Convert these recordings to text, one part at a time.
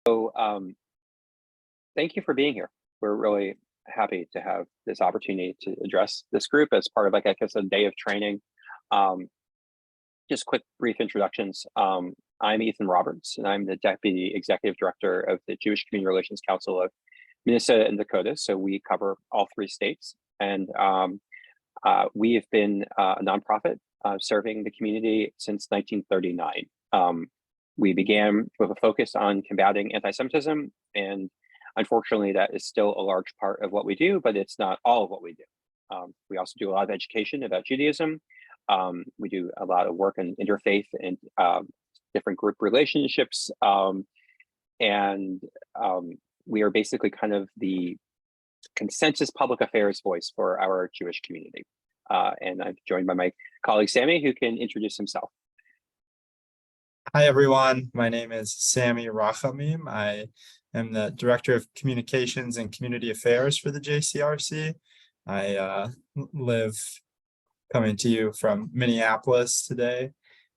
So thank you for being here. We're really happy to have this opportunity to address this group as part of, like, I guess, a day of training. Just quick, brief introductions. I'm Ethan Roberts, and I'm the Deputy Executive Director of the Jewish Community Relations Council of Minnesota and Dakotas. So we cover all three states. And we have been a nonprofit serving the community since 1939. We began with a focus on combating anti-Semitism, and unfortunately, that is still a large part of what we do, but it's not all of what we do. We also do a lot of education about Judaism. We do a lot of work in interfaith and different group relationships. We are basically kind of the consensus public affairs voice for our Jewish community. And I'm joined by my colleague, Sammy, who can introduce himself. Hi, everyone. My name is Sammy Rachamim. I am the Director of Communications and Community Affairs for the JCRC. I live coming to you from Minneapolis today.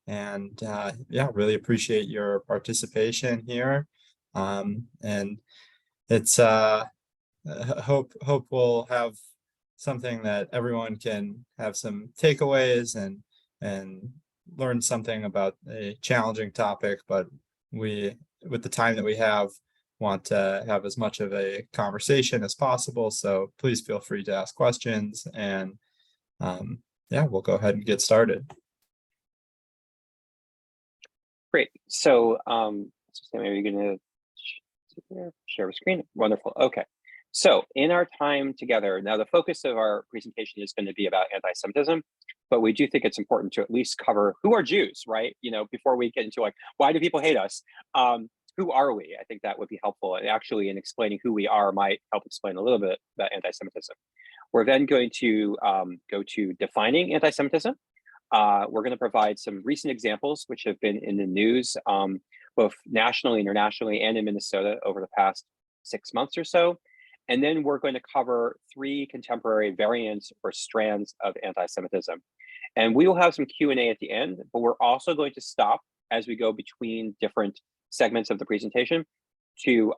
And yeah, really appreciate your participation here. And it's hope we'll have something that everyone can have some takeaways and learn something about a challenging topic, but we, with the time that we have, want to have as much of a conversation as possible. So please feel free to ask questions, and yeah, we'll go ahead and get started. Great. So, Sammy, are you going to share a screen? Wonderful. Okay. So in our time together, now the focus of our presentation is going to be about anti-Semitism, but we do think it's important to at least cover who are Jews, right? You know, before we get into, like, why do people hate us? Who are we? I think that would be helpful. And actually, in explaining who we are might help explain a little bit about anti-Semitism. We're then going to go to defining anti-Semitism. We're going to provide some recent examples which have been in the news, both nationally, internationally, and in Minnesota over the past 6 months or so. And then we're going to cover 3 contemporary variants or strands of anti-Semitism. And we will have some Q&A at the end, but we're also going to stop as we go between different segments of the presentation to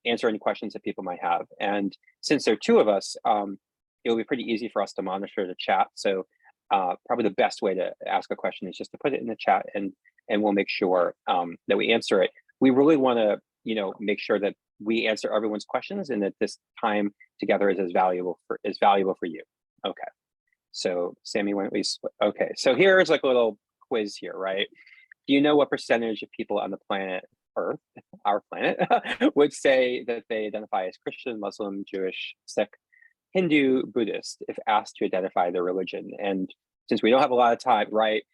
answer any questions that people might have. And since there are 2 of us, it'll be pretty easy for us to monitor the chat. So probably the best way to ask a question is just to put it in the chat, and we'll make sure that we answer it. We really want to, make sure that we answer everyone's questions, and that this time together is as valuable for you. Okay. So Sammy, why don't we? Okay. So here's like a little quiz here, right? Do you know what percentage of people on the planet Earth, our planet, would say that they identify as Christian, Muslim, Jewish, Sikh, Hindu, Buddhist, if asked to identify their religion? And since we don't have a lot of time, right?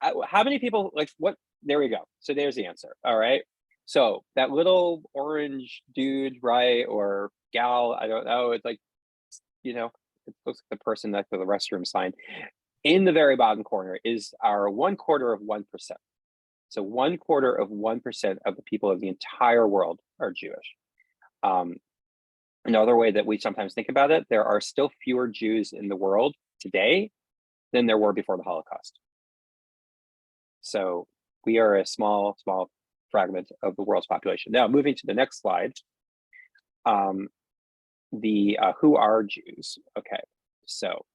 How many people, like, what? There we go. So there's the answer. All right. So that little orange dude, right, or gal, I don't know. It's like, it looks like the person next to the restroom sign. In the very bottom corner is our 1/4 of 1%. So 1/4 of 1% of the people of the entire world are Jewish. Another way that we sometimes think about it, there are still fewer Jews in the world today than there were before the Holocaust. So we are a small fragment of the world's population. Now, moving to the next slide, who are Jews? Okay, so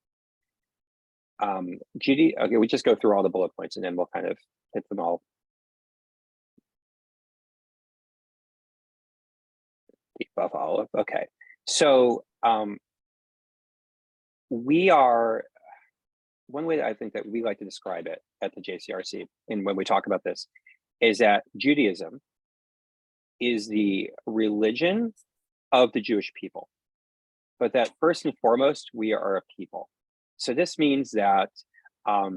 Judy, okay, we just go through all the bullet points and then we'll kind of hit them all. Above all, okay. So we are, one way that I think that we like to describe it at the JCRC, and when we talk about this, is that Judaism is the religion of the Jewish people, but that first and foremost, we are a people. So this means that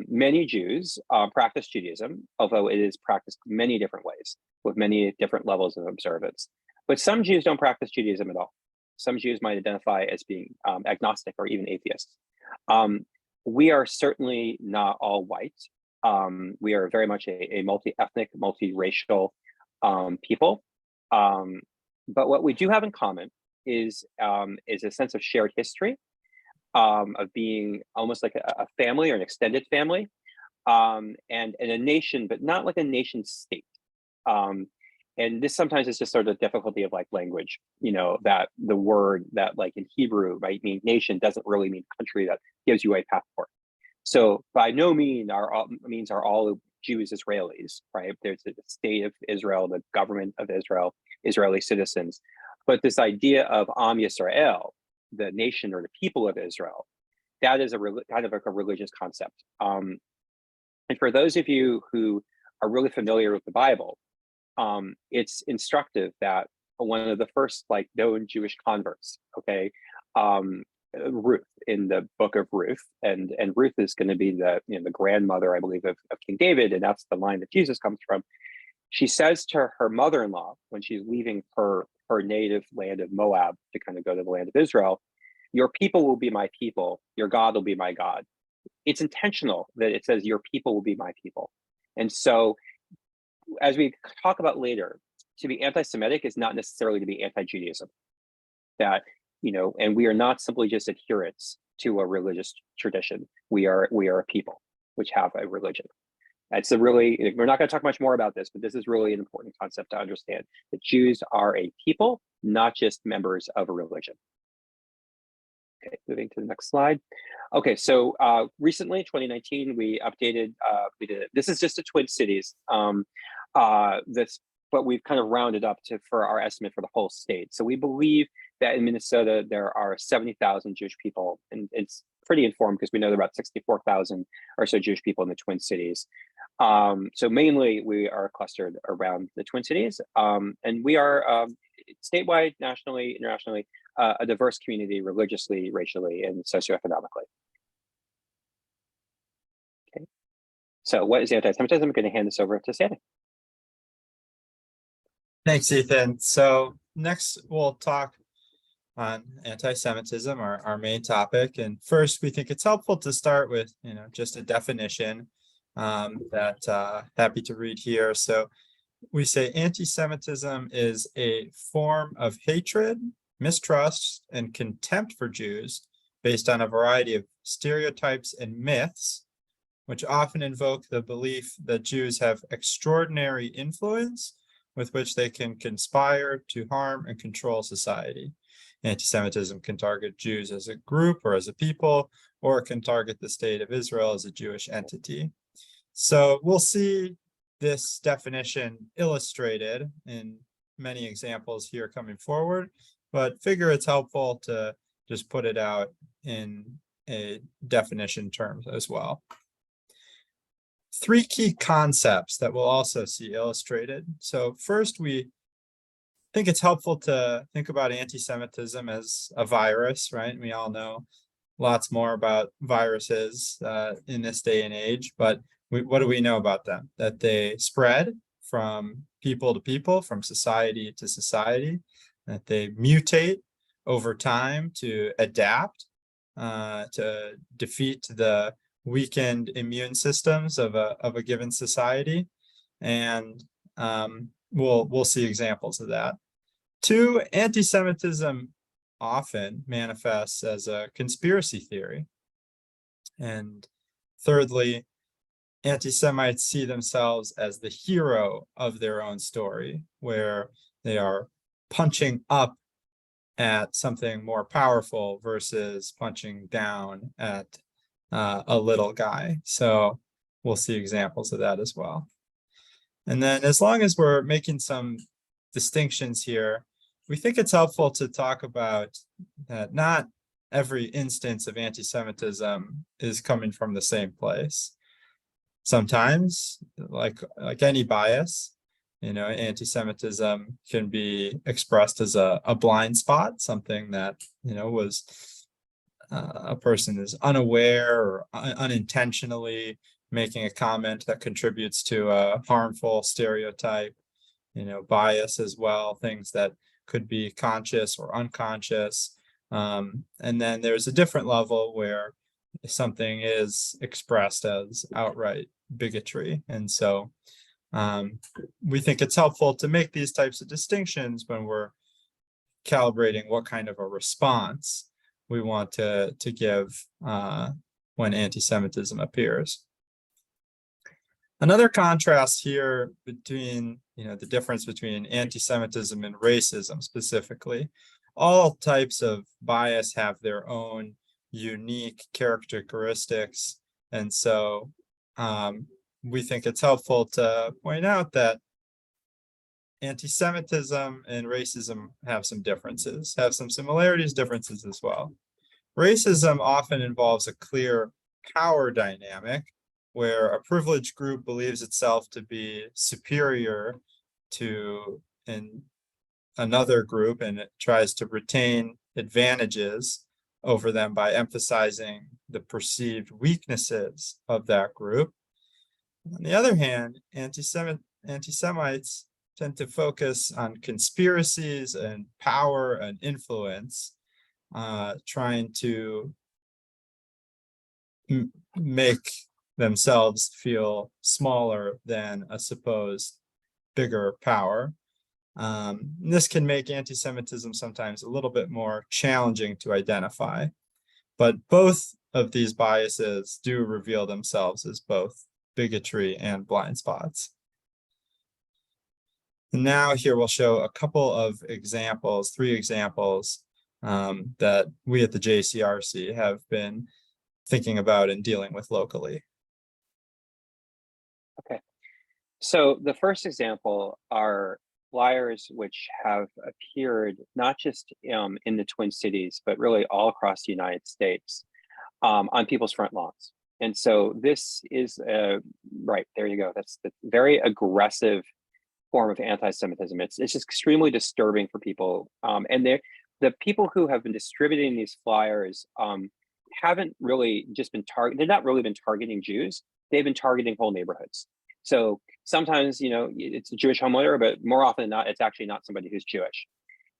many Jews practice Judaism, although it is practiced many different ways with many different levels of observance. But some Jews don't practice Judaism at all. Some Jews might identify as being agnostic or even atheists. We are certainly not all white. We are very much a multi-ethnic, multi-racial people. But what we do have in common is a sense of shared history, of being almost like a family or an extended family, and a nation, but not like a nation state. and this sometimes is just sort of difficulty of like language, that the word that like in Hebrew, right, mean nation doesn't really mean country that gives you a passport. So by no means are all Jews Israelis, right? There's the state of Israel, the government of Israel, Israeli citizens. But this idea of Am Yisrael, the nation or the people of Israel, that is kind of like a religious concept. And for those of you who are really familiar with the Bible, it's instructive that one of the first like known Jewish converts, okay, Ruth in the book of Ruth, and Ruth is going to be the the grandmother, I believe, of King David, and that's the line that Jesus comes from. She says to her mother-in-law when she's leaving her native land of Moab to kind of go to the land of Israel, "Your people will be my people, your God will be my God." It's intentional that it says your people will be my people. And so as we talk about later, to be anti-Semitic is not necessarily to be anti-Judaism. That, and we are not simply just adherents to a religious tradition. We are a people which have a religion. It's we're not going to talk much more about this, but this is really an important concept to understand, that Jews are a people, not just members of a religion. Okay, moving to the next slide. Okay, so recently, 2019, we updated, this is just the Twin Cities, but we've kind of rounded up for our estimate for the whole state. So we believe that in Minnesota, there are 70,000 Jewish people, and it's pretty informed because we know there are about 64,000 or so Jewish people in the Twin Cities. So mainly we are clustered around the Twin Cities, and we are statewide, nationally, internationally, a diverse community religiously, racially, and socioeconomically. Okay, so what is anti-Semitism? I'm going to hand this over to Sandy. Thanks, Ethan. So next we'll talk on anti-Semitism, our main topic. And first, we think it's helpful to start with, just a definition that happy to read here. So we say anti-Semitism is a form of hatred, mistrust, and contempt for Jews based on a variety of stereotypes and myths, which often invoke the belief that Jews have extraordinary influence with which they can conspire to harm and control society. Anti-Semitism can target Jews as a group or as a people, or it can target the state of Israel as a Jewish entity. So we'll see this definition illustrated in many examples here coming forward, but figure it's helpful to just put it out in a definition terms as well. Three key concepts that we'll also see illustrated. So first, we think it's helpful to think about anti-Semitism as a virus, right? We all know lots more about viruses in this day and age, but what do we know about them? That they spread from people to people, from society to society, that they mutate over time to adapt, to defeat the weakened immune systems of a given society. And we'll see examples of that. Two, anti-Semitism often manifests as a conspiracy theory. And thirdly, anti-Semites see themselves as the hero of their own story, where they are punching up at something more powerful versus punching down at a little guy. So we'll see examples of that as well. And then as long as we're making some distinctions here, we think it's helpful to talk about that not every instance of anti-Semitism is coming from the same place. Sometimes, like any bias, anti-Semitism can be expressed as a blind spot, something that, was a person is unaware or unintentionally making a comment that contributes to a harmful stereotype, bias as well, things that could be conscious or unconscious. And then there's a different level where something is expressed as outright bigotry. And so we think it's helpful to make these types of distinctions when we're calibrating what kind of a response we want to give when anti-Semitism appears. Another contrast here between, the difference between anti-Semitism and racism specifically. All types of bias have their own unique characteristics. And so we think it's helpful to point out that anti-Semitism and racism have some differences, have some similarities, differences as well. Racism often involves a clear power dynamic where a privileged group believes itself to be superior to another group, and it tries to retain advantages over them by emphasizing the perceived weaknesses of that group. On the other hand, anti-Semites tend to focus on conspiracies and power and influence, trying to make themselves feel smaller than a supposed bigger power. This can make anti-Semitism sometimes a little bit more challenging to identify, but both of these biases do reveal themselves as both bigotry and blind spots. And now here we'll show a couple of examples, 3 examples that we at the JCRC have been thinking about and dealing with locally. Okay, so the first example are flyers which have appeared not just in the Twin Cities, but really all across the United States on people's front lawns. And so this is, right, there you go. That's the very aggressive form of anti-Semitism. It's just extremely disturbing for people. And the people who have been distributing these flyers haven't really just been they're not really been targeting Jews. They've been targeting whole neighborhoods. So sometimes, it's a Jewish homeowner, but more often than not, it's actually not somebody who's Jewish.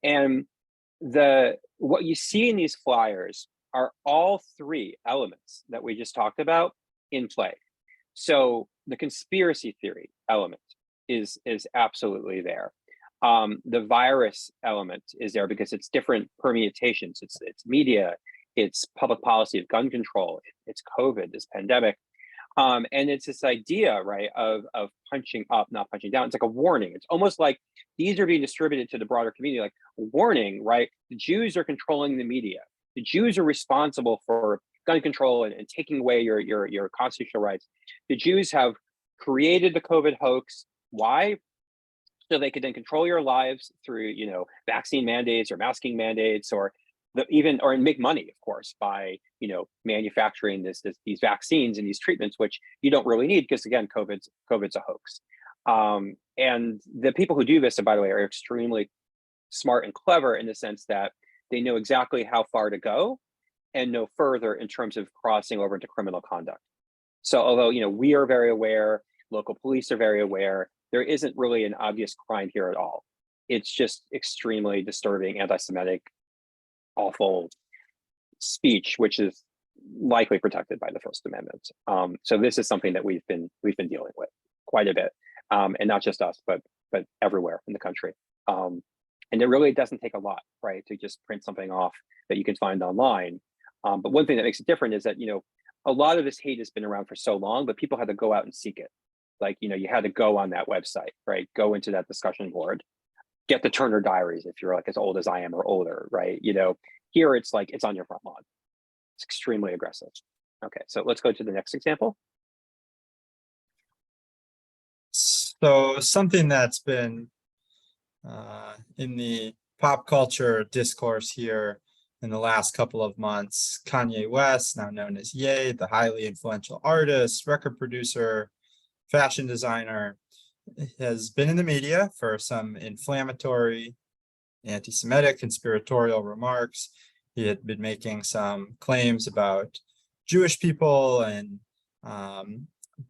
And what you see in these flyers are all 3 elements that we just talked about in play. So the conspiracy theory element is absolutely there. The virus element is there because it's different permutations. It's media, it's public policy of gun control, it's COVID, this pandemic. And it's this idea, right, of punching up, not punching down. It's like a warning. It's almost like these are being distributed to the broader community, like warning, right? The Jews are controlling the media. The Jews are responsible for gun control and taking away your constitutional rights. The Jews have created the COVID hoax. Why? So they could then control your lives through, vaccine mandates or masking mandates, or make money, of course, by manufacturing these vaccines and these treatments, which you don't really need because, again, COVID's a hoax. And the people who do this, by the way, are extremely smart and clever in the sense that they know exactly how far to go and no further in terms of crossing over into criminal conduct. So although we are very aware, local police are very aware, there isn't really an obvious crime here at all. It's just extremely disturbing, anti-Semitic, awful speech, which is likely protected by the First Amendment. So this is something that we've been dealing with quite a bit, and not just us, but everywhere in the country. And it really doesn't take a lot, right, to just print something off that you can find online. But one thing that makes it different is that a lot of this hate has been around for so long, but people had to go out and seek it. Like you had to go on that website, right? Go into that discussion board, get the Turner Diaries if you're like as old as I am or older, right? Here it's like it's on your front lawn. It's extremely aggressive. Okay, so let's go to the next example. So something that's been in the pop culture discourse here in the last couple of months, Kanye West, now known as Ye, the highly influential artist, record producer, fashion designer, has been in the media for some inflammatory, anti-Semitic, conspiratorial remarks. He had been making some claims about Jewish people and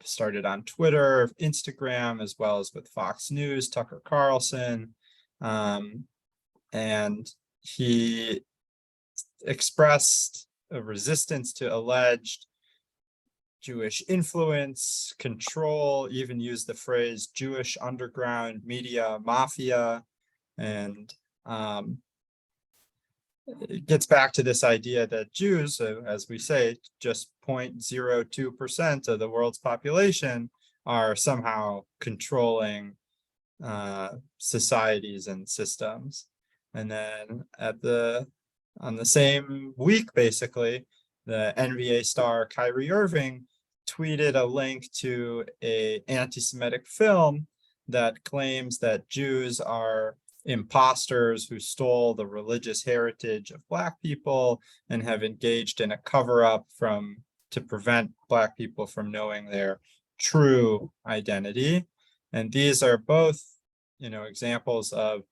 started on Twitter, Instagram, as well as with Fox News, Tucker Carlson. And he expressed a resistance to alleged Jewish influence, control, even used the phrase Jewish underground media mafia. And it gets back to this idea that Jews, as we say, just 0.02% of the world's population, are somehow controlling societies and systems. And then on the same week, basically, the NBA star Kyrie Irving tweeted a link to an anti-Semitic film that claims that Jews are imposters who stole the religious heritage of Black people and have engaged in a cover-up to prevent Black people from knowing their true identity. And these are both, examples of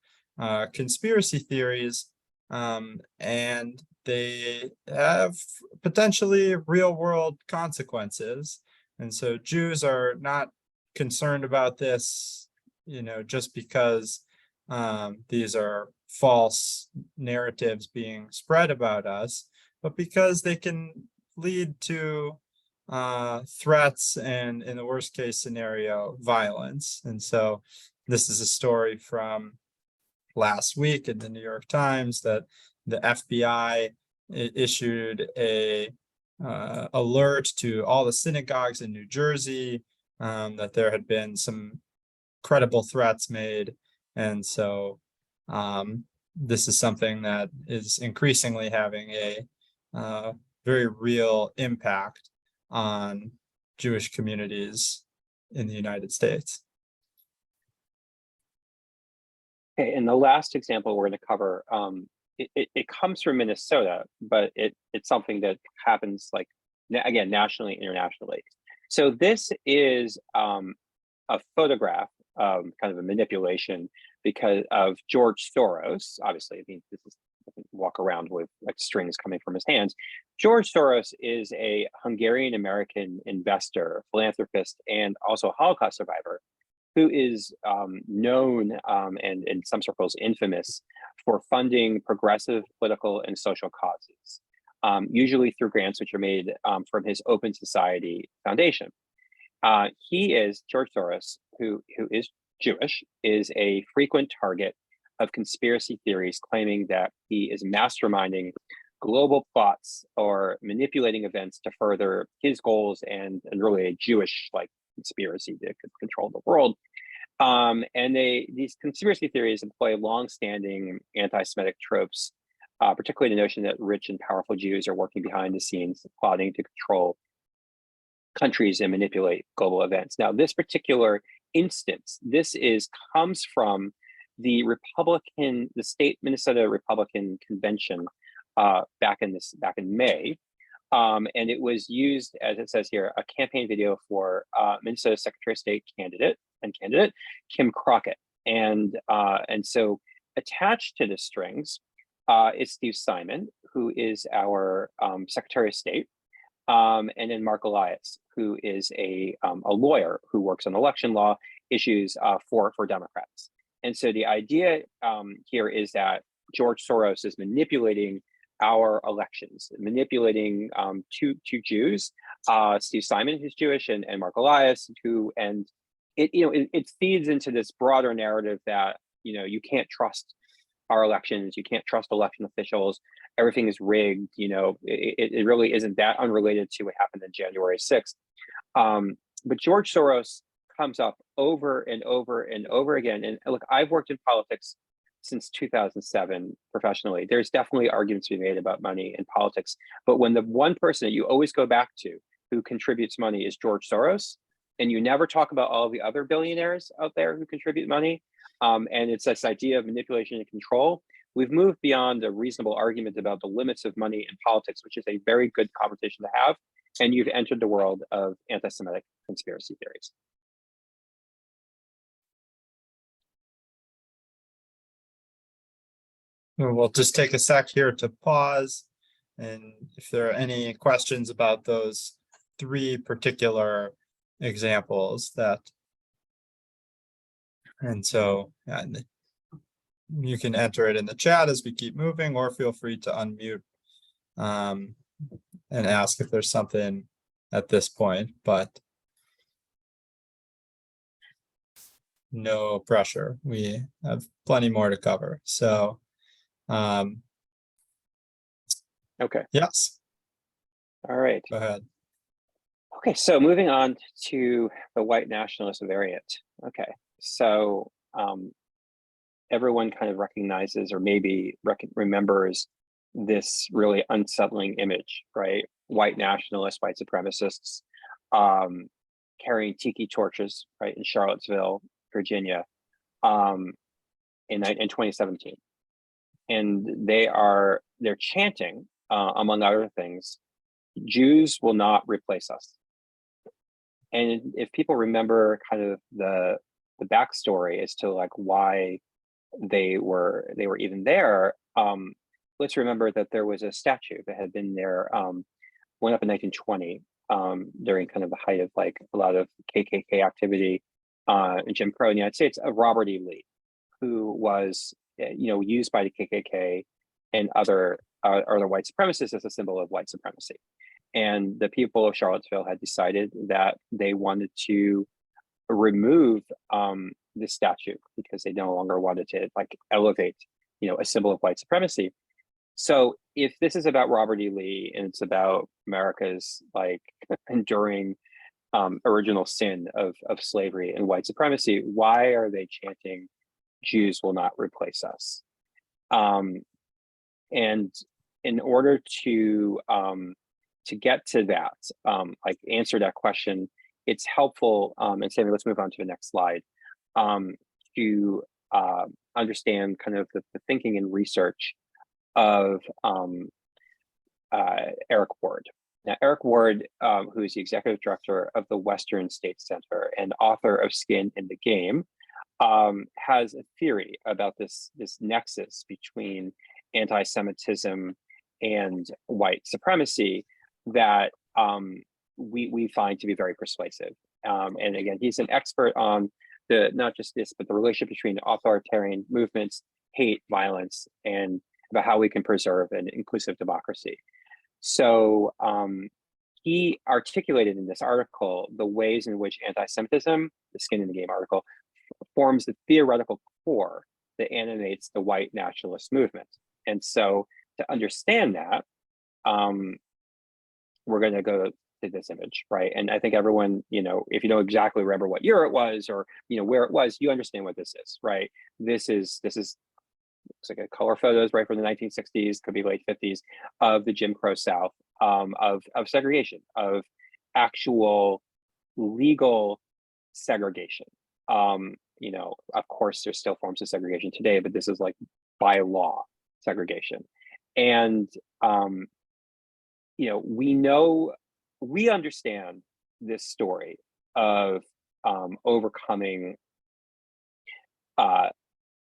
conspiracy theories, and they have potentially real-world consequences. And so Jews are not concerned about this, just because these are false narratives being spread about us, but because they can lead to threats and, in the worst case scenario, violence. And so this is a story from last week in the New York Times that the FBI issued a alert to all the synagogues in New Jersey that there had been some credible threats made. And so this is something that is increasingly having a very real impact on Jewish communities in the United States. Okay, and the last example we're going to cover, it comes from Minnesota, but it's something that happens, like, again, nationally, internationally. So this is a photograph, kind of a manipulation because of George Soros. Obviously, I mean, this is walk around with like strings coming from his hands. George Soros is a Hungarian-American investor, philanthropist, and also a Holocaust survivor who is known and in some circles infamous for funding progressive political and social causes, usually through grants which are made from his Open Society Foundation. George Soros, who is Jewish, is a frequent target of conspiracy theories claiming that he is masterminding global plots or manipulating events to further his goals and really a Jewish like conspiracy to control the world. And these conspiracy theories employ long-standing anti-Semitic tropes, particularly the notion that rich and powerful Jews are working behind the scenes, plotting to control countries and manipulate global events. Now, this particular instance, comes from the state Minnesota Republican convention back in May. And it was used, as it says here, a campaign video for Minnesota Secretary of State candidate Kim Crockett. And so attached to the strings is Steve Simon, who is our Secretary of State, and then Mark Elias, who is a lawyer who works on election law issues for Democrats. And so the idea here is that George Soros is manipulating our elections, manipulating two Jews, Steve Simon, who's Jewish, and Mark Elias, it feeds into this broader narrative that you can't trust our elections, you can't trust election officials, everything is rigged. It really isn't that unrelated to what happened on January 6th. But George Soros comes up over and over and over again. And look, I've worked in politics since 2007 professionally. There's definitely arguments to be made about money in politics. But when the one person that you always go back to who contributes money is George Soros, and you never talk about all the other billionaires out there who contribute money, and it's this idea of manipulation and control, we've moved beyond a reasonable argument about the limits of money in politics, which is a very good conversation to have. And you've entered the world of anti-Semitic conspiracy theories. We'll just take a sec here to pause. And if there are any questions about those three particular examples you can enter it in the chat as we keep moving, or feel free to unmute and ask if there's something at this point, but no pressure. We have plenty more to cover. So, okay. Yes. All right. Go ahead. Okay, so moving on to the white nationalist variant. Okay, so everyone kind of recognizes or maybe remembers this really unsettling image, right? White nationalists, white supremacists carrying tiki torches, right, in Charlottesville, Virginia, in 2017. And they're chanting, among other things, Jews will not replace us. And if people remember kind of the backstory as to like why they were even there, let's remember that there was a statue that had been there, went up in 1920, during kind of the height of like a lot of KKK activity in Jim Crow in the United States, of Robert E. Lee, who was used by the KKK and other white supremacists as a symbol of white supremacy. And the people of Charlottesville had decided that they wanted to remove the statue because they no longer wanted to like elevate, a symbol of white supremacy. So if this is about Robert E. Lee and it's about America's like enduring original sin of slavery and white supremacy, why are they chanting Jews will not replace us? And in order to get to that, like answer that question, it's helpful, and Sammy, let's move on to the next slide, to understand kind of the thinking and research of Eric Ward. Now, Eric Ward, who is the executive director of the Western States Center and author of Skin in the Game, has a theory about this nexus between anti-Semitism and white supremacy that we find to be very persuasive. And again, he's an expert on not just this, but the relationship between authoritarian movements, hate, violence, and about how we can preserve an inclusive democracy. So he articulated in this article the ways in which anti-Semitism, the Skin in the Game article, forms the theoretical core that animates the white nationalist movement. And so to understand that, we're going to go to this image, right? And I think everyone, if you don't exactly remember what year it was or where it was, you understand what this is, right? This is looks like a color photos, right, from the 1960s, could be late 50s, of the Jim Crow South, of segregation, of actual legal segregation. Of course, there's still forms of segregation today, but this is like by law segregation. And we understand this story of overcoming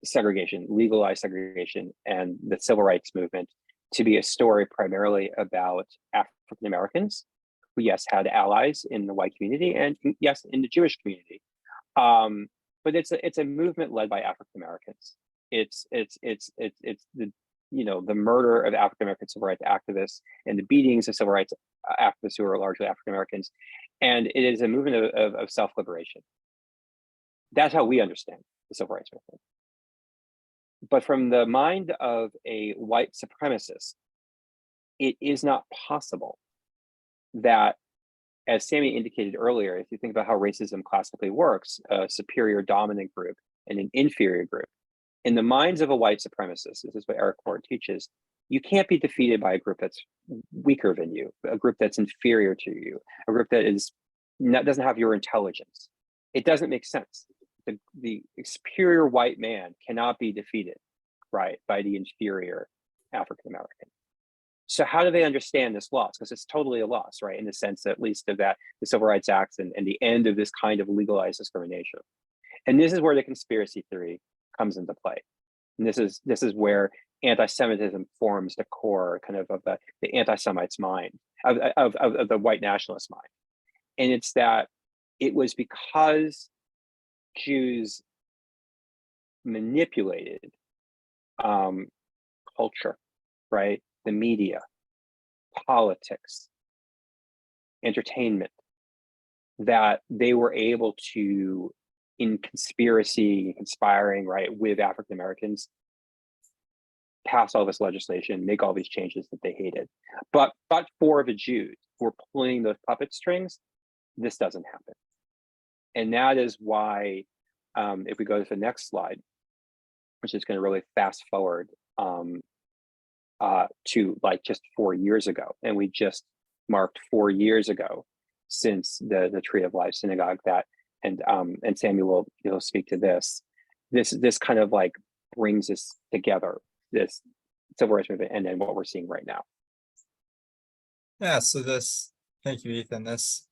segregation, legalized segregation, and the civil rights movement to be a story primarily about African Americans who, yes, had allies in the white community and yes, in the Jewish community. But it's a movement led by African Americans. It's the murder of African American civil rights activists and the beatings of civil rights activists who are largely African Americans, and it is a movement of self-liberation. That's how we understand the civil rights movement. But from the mind of a white supremacist, it is not possible that, as Sammy indicated earlier, if you think about how racism classically works, a superior dominant group and an inferior group, in the minds of a white supremacist, this is what Eric Ward teaches, you can't be defeated by a group that's weaker than you, a group that's inferior to you, a group that doesn't have your intelligence. It doesn't make sense. The superior white man cannot be defeated, right, by the inferior African American. So how do they understand this loss? Because it's totally a loss, right, in the sense at least of that the Civil Rights Act and the end of this kind of legalized discrimination. And this is where the conspiracy theory comes into play. And this is where anti-Semitism forms the core kind of the anti-Semite's mind, of the white nationalist mind. And it's that it was because Jews manipulated culture, right? The media, politics, entertainment, that they were able to, in conspiracy, conspiring, right, with African Americans, pass all this legislation, make all these changes that they hated. But for the Jews who were pulling those puppet strings, this doesn't happen. And that is why, if we go to the next slide, which is going to really fast forward to like just 4 years ago, and we just marked 4 years ago since the Tree of Life Synagogue, that, and Sammy will speak to this. This kind of like brings us together, this civil rights movement, and then what we're seeing right now. Yeah, so thank you, Ethan. This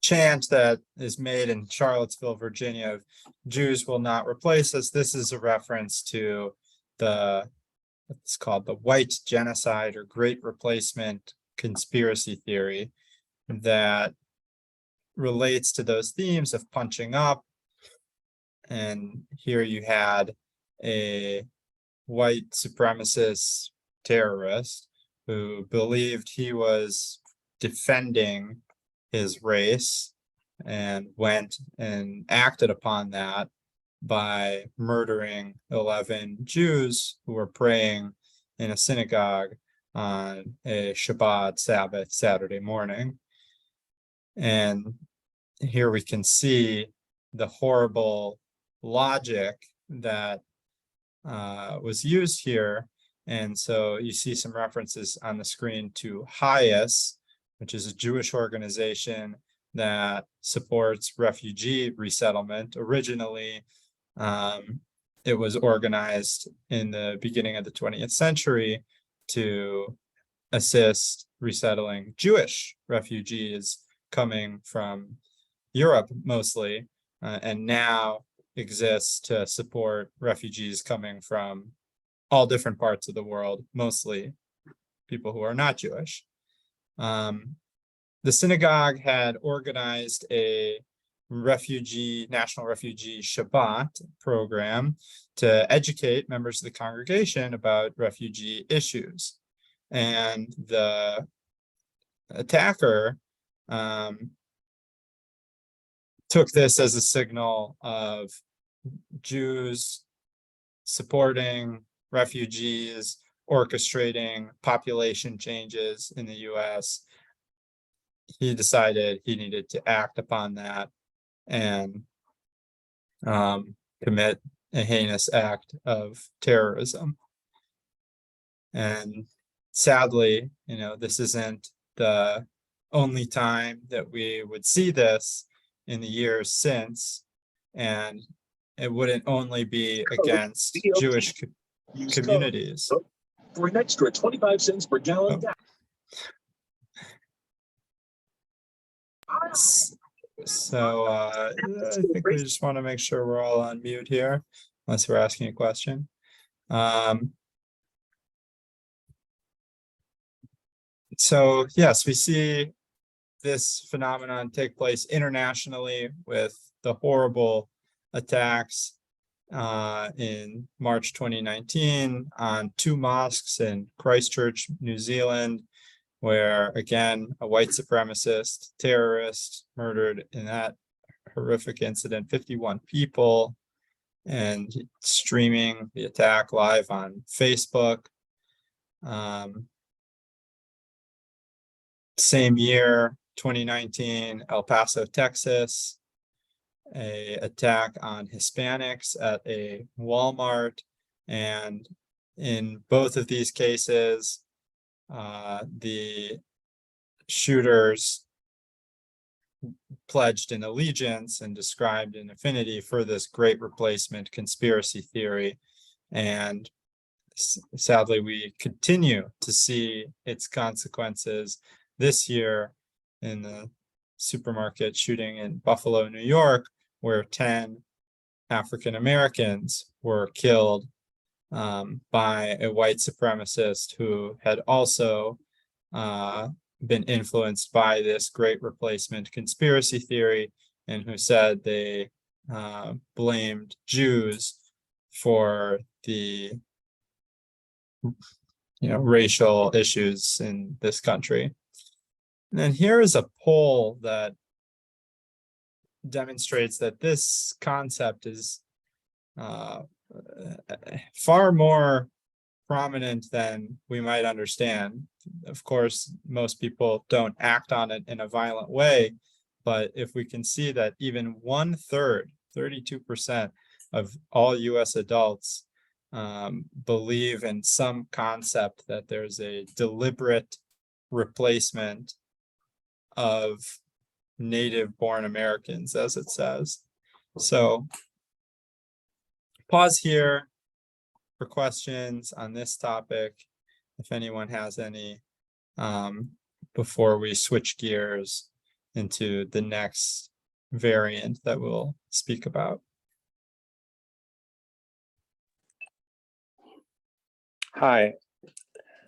chant that is made in Charlottesville, Virginia, of Jews will not replace us. This is a reference to it's called the white genocide or great replacement conspiracy theory that relates to those themes of punching up. And here you had a white supremacist terrorist who believed he was defending his race and went and acted upon that by murdering 11 Jews who were praying in a synagogue on a Shabbat, Sabbath, Saturday morning. And here we can see the horrible logic that was used here. And so you see some references on the screen to HIAS, which is a Jewish organization that supports refugee resettlement. Originally, it was organized in the beginning of the 20th century to assist resettling Jewish refugees coming from Europe mostly, and now exists to support refugees coming from all different parts of the world, mostly people who are not Jewish. The synagogue had organized a national refugee Shabbat program to educate members of the congregation about refugee issues. And the attacker took this as a signal of Jews supporting refugees, orchestrating population changes in the US. He decided he needed to act upon that and commit a heinous act of terrorism. And sadly, this isn't the only time that we would see this in the years since, and it wouldn't only be against Jewish communities. For an extra 25 cents per gallon. So I think we just want to make sure we're all on mute here, unless we're asking a question. So yes, we see this phenomenon take place internationally with the horrible attacks in March 2019 on 2 mosques in Christchurch, New Zealand, where again, a white supremacist terrorist murdered in that horrific incident 51 people, and streaming the attack live on Facebook. Same year, 2019, El Paso, Texas, an attack on Hispanics at a Walmart. And in both of these cases, the shooters pledged an allegiance and described an affinity for this great replacement conspiracy theory. And sadly, we continue to see its consequences this year in the supermarket shooting in Buffalo, New York, where 10 African Americans were killed by a white supremacist who had also been influenced by this great replacement conspiracy theory, and who said they blamed Jews for the racial issues in this country. And then here is a poll that demonstrates that this concept is far more prominent than we might understand. Of course, most people don't act on it in a violent way, But if we can see that even 1/3, 32% of all US adults believe in some concept that there's a deliberate replacement of native born Americans, as it says. So pause here for questions on this topic, if anyone has any, before we switch gears into the next variant that we'll speak about. Hi,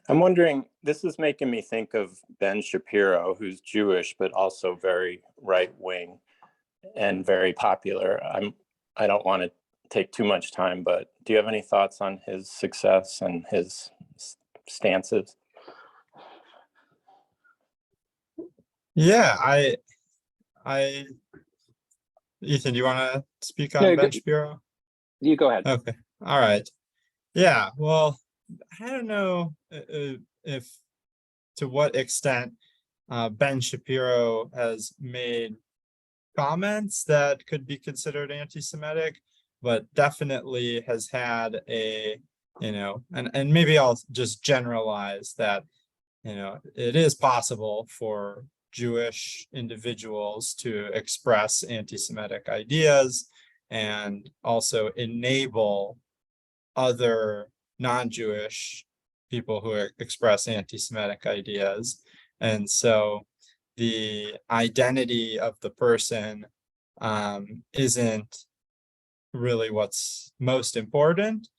I'm wondering, this is making me think of Ben Shapiro, who's Jewish, but also very right-wing and very popular. I don't want to take too much time, but do you have any thoughts on his success and his stances? Yeah, Ethan, do you want to speak on No, Ben Shapiro? you go ahead. Okay, all right. Yeah, well, I don't know if to what extent Ben Shapiro has made comments that could be considered anti-Semitic, but definitely has had a, and maybe I'll just generalize that, it is possible for Jewish individuals to express anti-Semitic ideas and also enable other non-Jewish people who express anti-Semitic ideas. And so the identity of the person isn't really what's most important,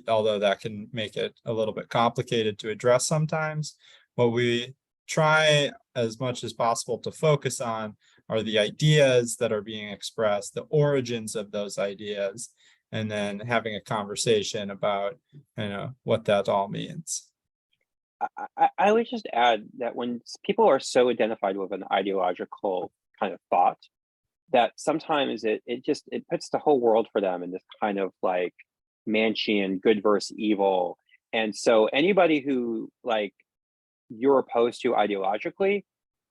although that can make it a little bit complicated to address sometimes. What we try as much as possible to focus on are the ideas that are being expressed, the origins of those ideas, and then having a conversation about, what that all means. I would just add that when people are so identified with an ideological kind of thought, that sometimes it puts the whole world for them in this kind of like Manchian good versus evil. And so anybody who like you're opposed to ideologically,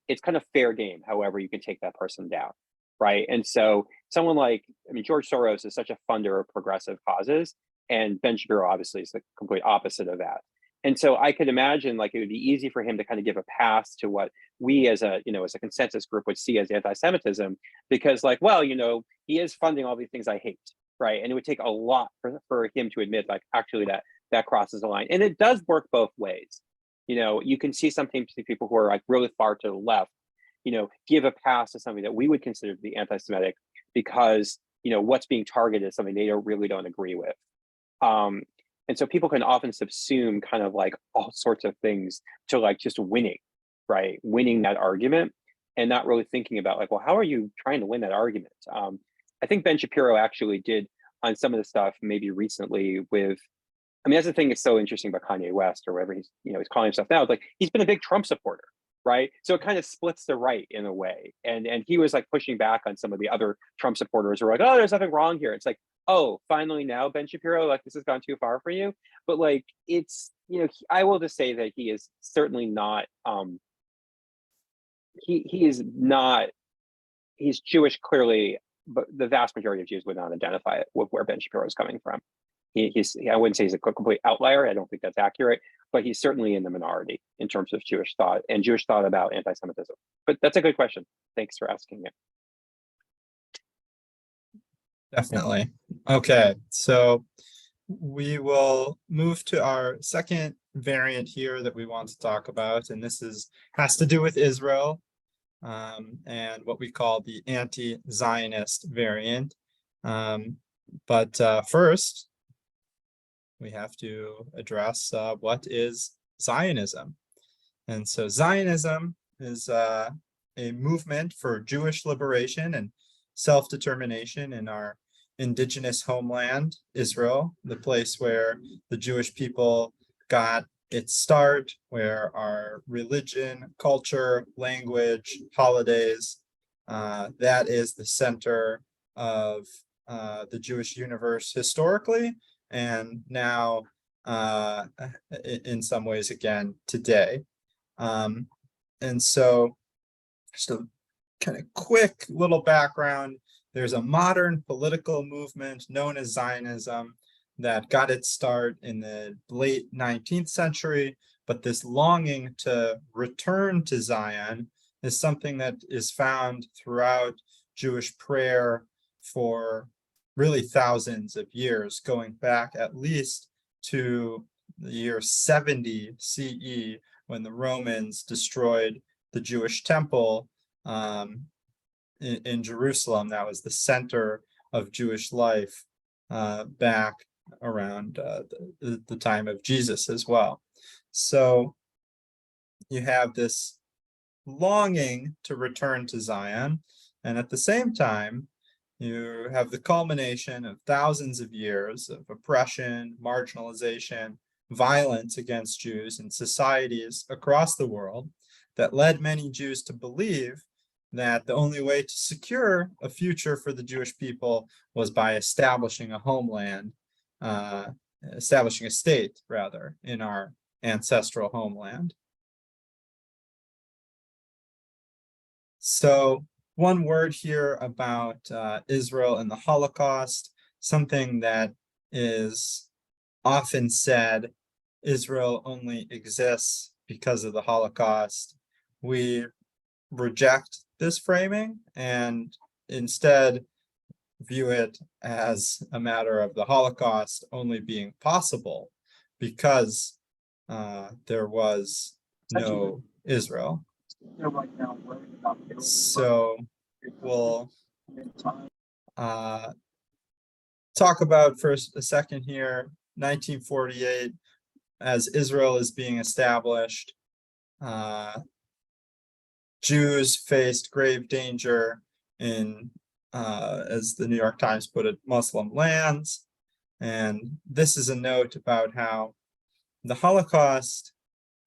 it's kind of fair game, however you can take that person down, right? And so someone like, George Soros is such a funder of progressive causes, and Ben Shapiro obviously is the complete opposite of that. And so I could imagine like it would be easy for him to kind of give a pass to what we as a consensus group would see as anti-Semitism, because like, well, he is funding all these things I hate, right? And it would take a lot for him to admit like actually that crosses the line. And it does work both ways. You can see something to people who are like really far to the left, give a pass to something that we would consider to be anti-Semitic because, what's being targeted is something they really don't agree with. And so people can often subsume kind of like all sorts of things to like just winning, right? Winning that argument and not really thinking about like, well, how are you trying to win that argument? I think Ben Shapiro actually did on some of the stuff maybe recently with, that's the thing that's so interesting about Kanye West or whatever he's calling himself now. It's like he's been a big Trump supporter, right? So it kind of splits the right in a way. And he was like pushing back on some of the other Trump supporters who were like, oh, there's nothing wrong here. It's like, oh, finally now, Ben Shapiro, like this has gone too far for you. But like, it's, I will just say that he is certainly not, he's Jewish clearly, but the vast majority of Jews would not identify it with where Ben Shapiro is coming from. I wouldn't say he's a complete outlier. I don't think that's accurate, but he's certainly in the minority in terms of Jewish thought and Jewish thought about anti-Semitism. But that's a good question. Thanks for asking it. Definitely. Okay, so we will move to our second variant here that we want to talk about, and this has to do with Israel and what we call the anti-Zionist variant. But first, we have to address what is Zionism. And so Zionism is a movement for Jewish liberation and self-determination in our indigenous homeland, Israel, the place where the Jewish people got its start, where our religion, culture, language, holidays, that is the center of the Jewish universe historically, and now in some ways again today. And so just to kind of quick little background, there's a modern political movement known as Zionism that got its start in the late 19th century, but this longing to return to Zion is something that is found throughout Jewish prayer for really thousands of years, going back at least to the year 70 CE, when the Romans destroyed the Jewish temple in Jerusalem. That was the center of Jewish life back around the time of Jesus as well. So you have this longing to return to Zion, and at the same time, you have the culmination of thousands of years of oppression, marginalization, violence against Jews in societies across the world that led many Jews to believe that the only way to secure a future for the Jewish people was by establishing a homeland, establishing a state, rather, in our ancestral homeland. So one word here about Israel and the Holocaust, something that is often said, Israel only exists because of the Holocaust. We reject this framing and instead view it as a matter of the Holocaust only being possible because there was no Israel. So we'll talk about for a second here, 1948, as Israel is being established, Jews faced grave danger in, as the New York Times put it, Muslim lands. And this is a note about how the Holocaust,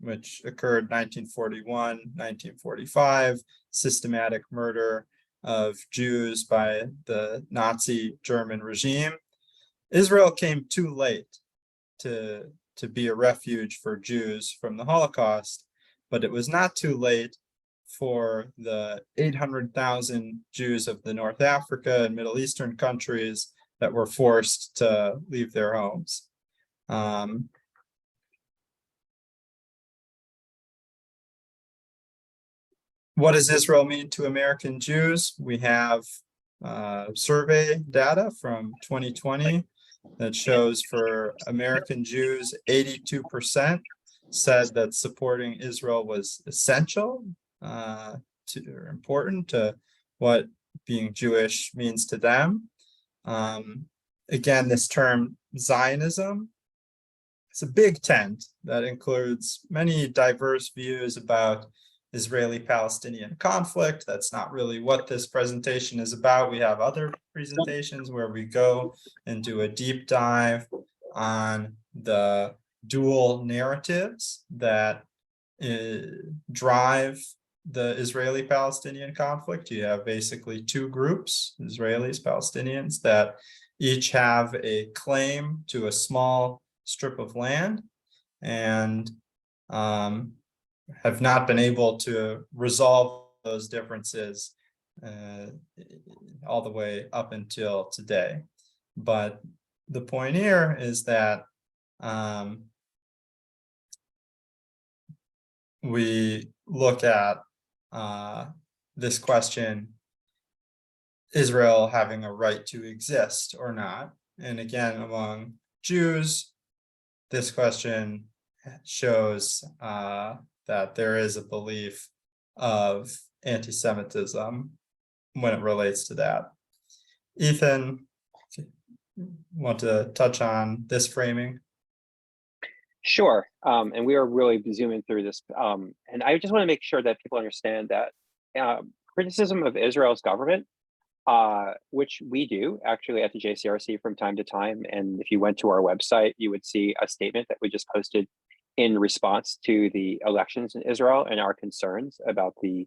which occurred 1941, 1945, systematic murder of Jews by the Nazi German regime. Israel came too late to be a refuge for Jews from the Holocaust, but it was not too late for the 800,000 Jews of the North Africa and Middle Eastern countries that were forced to leave their homes. What does Israel mean to American Jews? We have survey data from 2020 that shows for American Jews, 82% said that supporting Israel was essential or important to what being Jewish means to them. Again, this term Zionism, it's a big tent that includes many diverse views about Israeli-Palestinian conflict. That's not really what this presentation is about. We have other presentations where we go and do a deep dive on the dual narratives that drive the Israeli-Palestinian conflict. You have basically two groups, Israelis, Palestinians, that each have a claim to a small strip of land and have not been able to resolve those differences all the way up until today. But the point here is that we look at this question, Israel having a right to exist or not. And again, among Jews, this question shows that there is a belief of anti-Semitism when it relates to that. Ethan, want to touch on this framing? Sure, and we are really zooming through this. And I just want to make sure that people understand that criticism of Israel's government, which we do actually at the JCRC from time to time. And if you went to our website, you would see a statement that we just posted in response to the elections in Israel and our concerns about the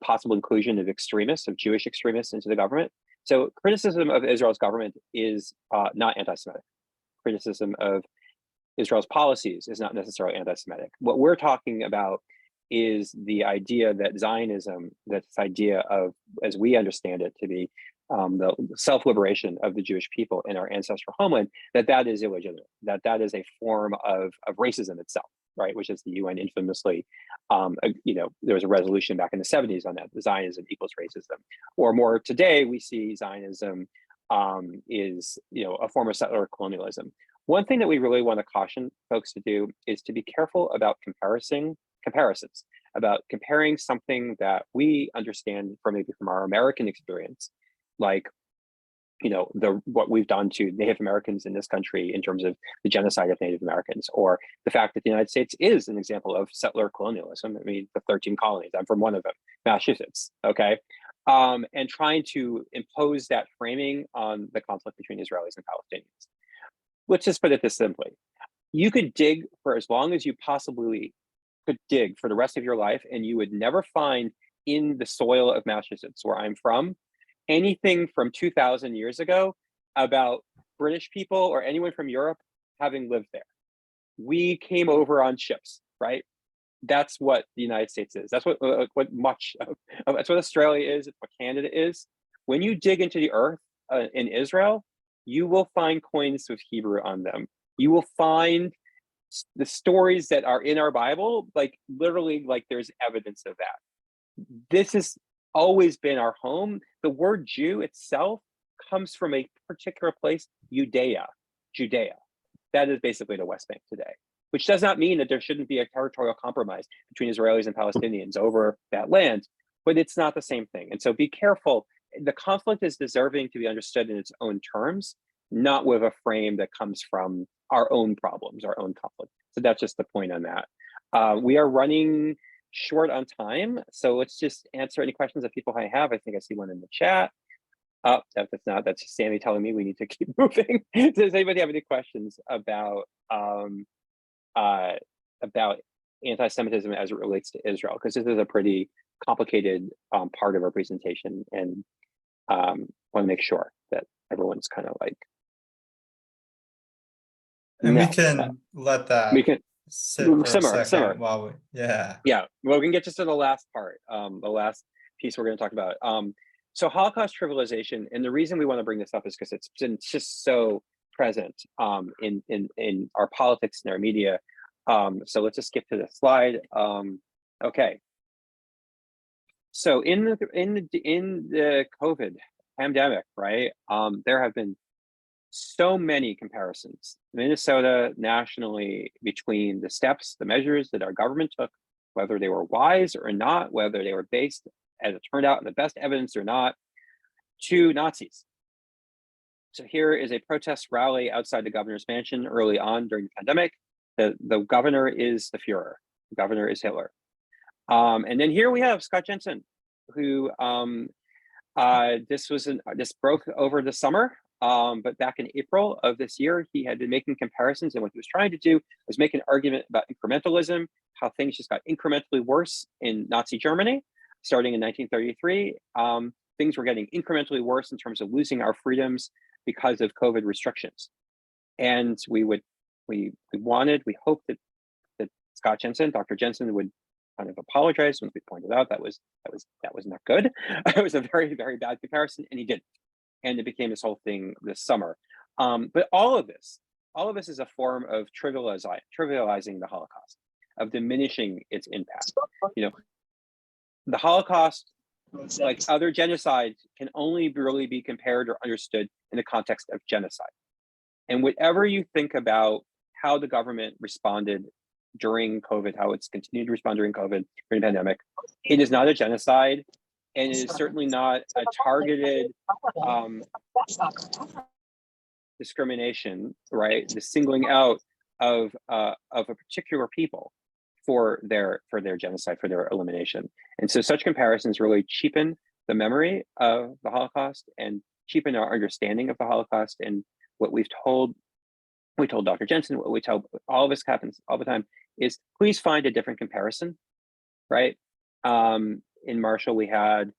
possible inclusion of extremists, of Jewish extremists into the government. So criticism of Israel's government is not anti-Semitic. Criticism of Israel's policies is not necessarily anti-Semitic. What we're talking about is the idea that Zionism, that this idea of, as we understand it to be, the self-liberation of the Jewish people in our ancestral homeland, that is illegitimate, that is a form of racism itself, right? Which is the UN infamously, there was a resolution back in the 70s on that, Zionism equals racism. Or more today, we see Zionism is, a form of settler colonialism. One thing that we really want to caution folks to do is to be careful about comparisons, about comparing something that we understand from maybe from our American experience, like what we've done to Native Americans in this country in terms of the genocide of Native Americans, or the fact that the United States is an example of settler colonialism. I mean, the 13 colonies, I'm from one of them, Massachusetts, okay? And trying to impose that framing on the conflict between Israelis and Palestinians. Let's just put it this simply. You could dig for as long as you possibly could dig for the rest of your life, and you would never find in the soil of Massachusetts, where I'm from, anything from 2,000 years ago about British people or anyone from Europe having lived there. We came over on ships, right? That's what the United States is. That's what that's what Australia is. It's what Canada is. When you dig into the earth in Israel, you will find coins with Hebrew on them. You will find the stories that are in our Bible, like literally, like there's evidence of that. This has always been our home. The word Jew itself comes from a particular place, Judea. That is basically the West Bank today, which does not mean that there shouldn't be a territorial compromise between Israelis and Palestinians over that land, but it's not the same thing. And so be careful. The conflict is deserving to be understood in its own terms, not with a frame that comes from our own problems, our own conflict. So that's just the point on that. We are running short on time, so let's just answer any questions that people might have. I think I see one in the chat. Oh, that's just Sammy telling me we need to keep moving. Does anybody have any questions about anti-Semitism as it relates to Israel? Because this is a pretty complicated part of our presentation, and want to make sure that everyone's kind of like. And we can let that sit for a second while we, yeah, well, we can get just to the last part, the last piece we're going to talk about. So Holocaust trivialization, and the reason we want to bring this up is because it's been just so present in our politics and our media. So let's just skip to the slide. Okay. So in the COVID pandemic, right? There have been so many comparisons, Minnesota nationally, between the steps, the measures that our government took, whether they were wise or not, whether they were based, as it turned out, in the best evidence or not, to Nazis. So here is a protest rally outside the governor's mansion early on during the pandemic. The governor is the Fuhrer. The governor is Hitler. And then here we have Scott Jensen, who this broke over the summer. But back in April of this year, he had been making comparisons, and what he was trying to do was make an argument about incrementalism, how things just got incrementally worse in Nazi Germany, starting in 1933. Things were getting incrementally worse in terms of losing our freedoms because of COVID restrictions. And we hoped that Scott Jensen, Dr. Jensen, would kind of apologize when we pointed out that was not good. It was a very, very bad comparison, and he didn't. And it became this whole thing this summer. But all of this is a form of trivializing the Holocaust, of diminishing its impact. The Holocaust, like other genocides, can only really be compared or understood in the context of genocide. And whatever you think about how the government responded during COVID, how it's continued to respond during COVID, during the pandemic, it is not a genocide. And it is certainly not a targeted discrimination, right? The singling out of a particular people for their genocide, for their elimination. And so such comparisons really cheapen the memory of the Holocaust and cheapen our understanding of the Holocaust. And what we told Dr. Jensen, what we tell all of us happens all the time, is please find a different comparison, right? In Marshall, we had,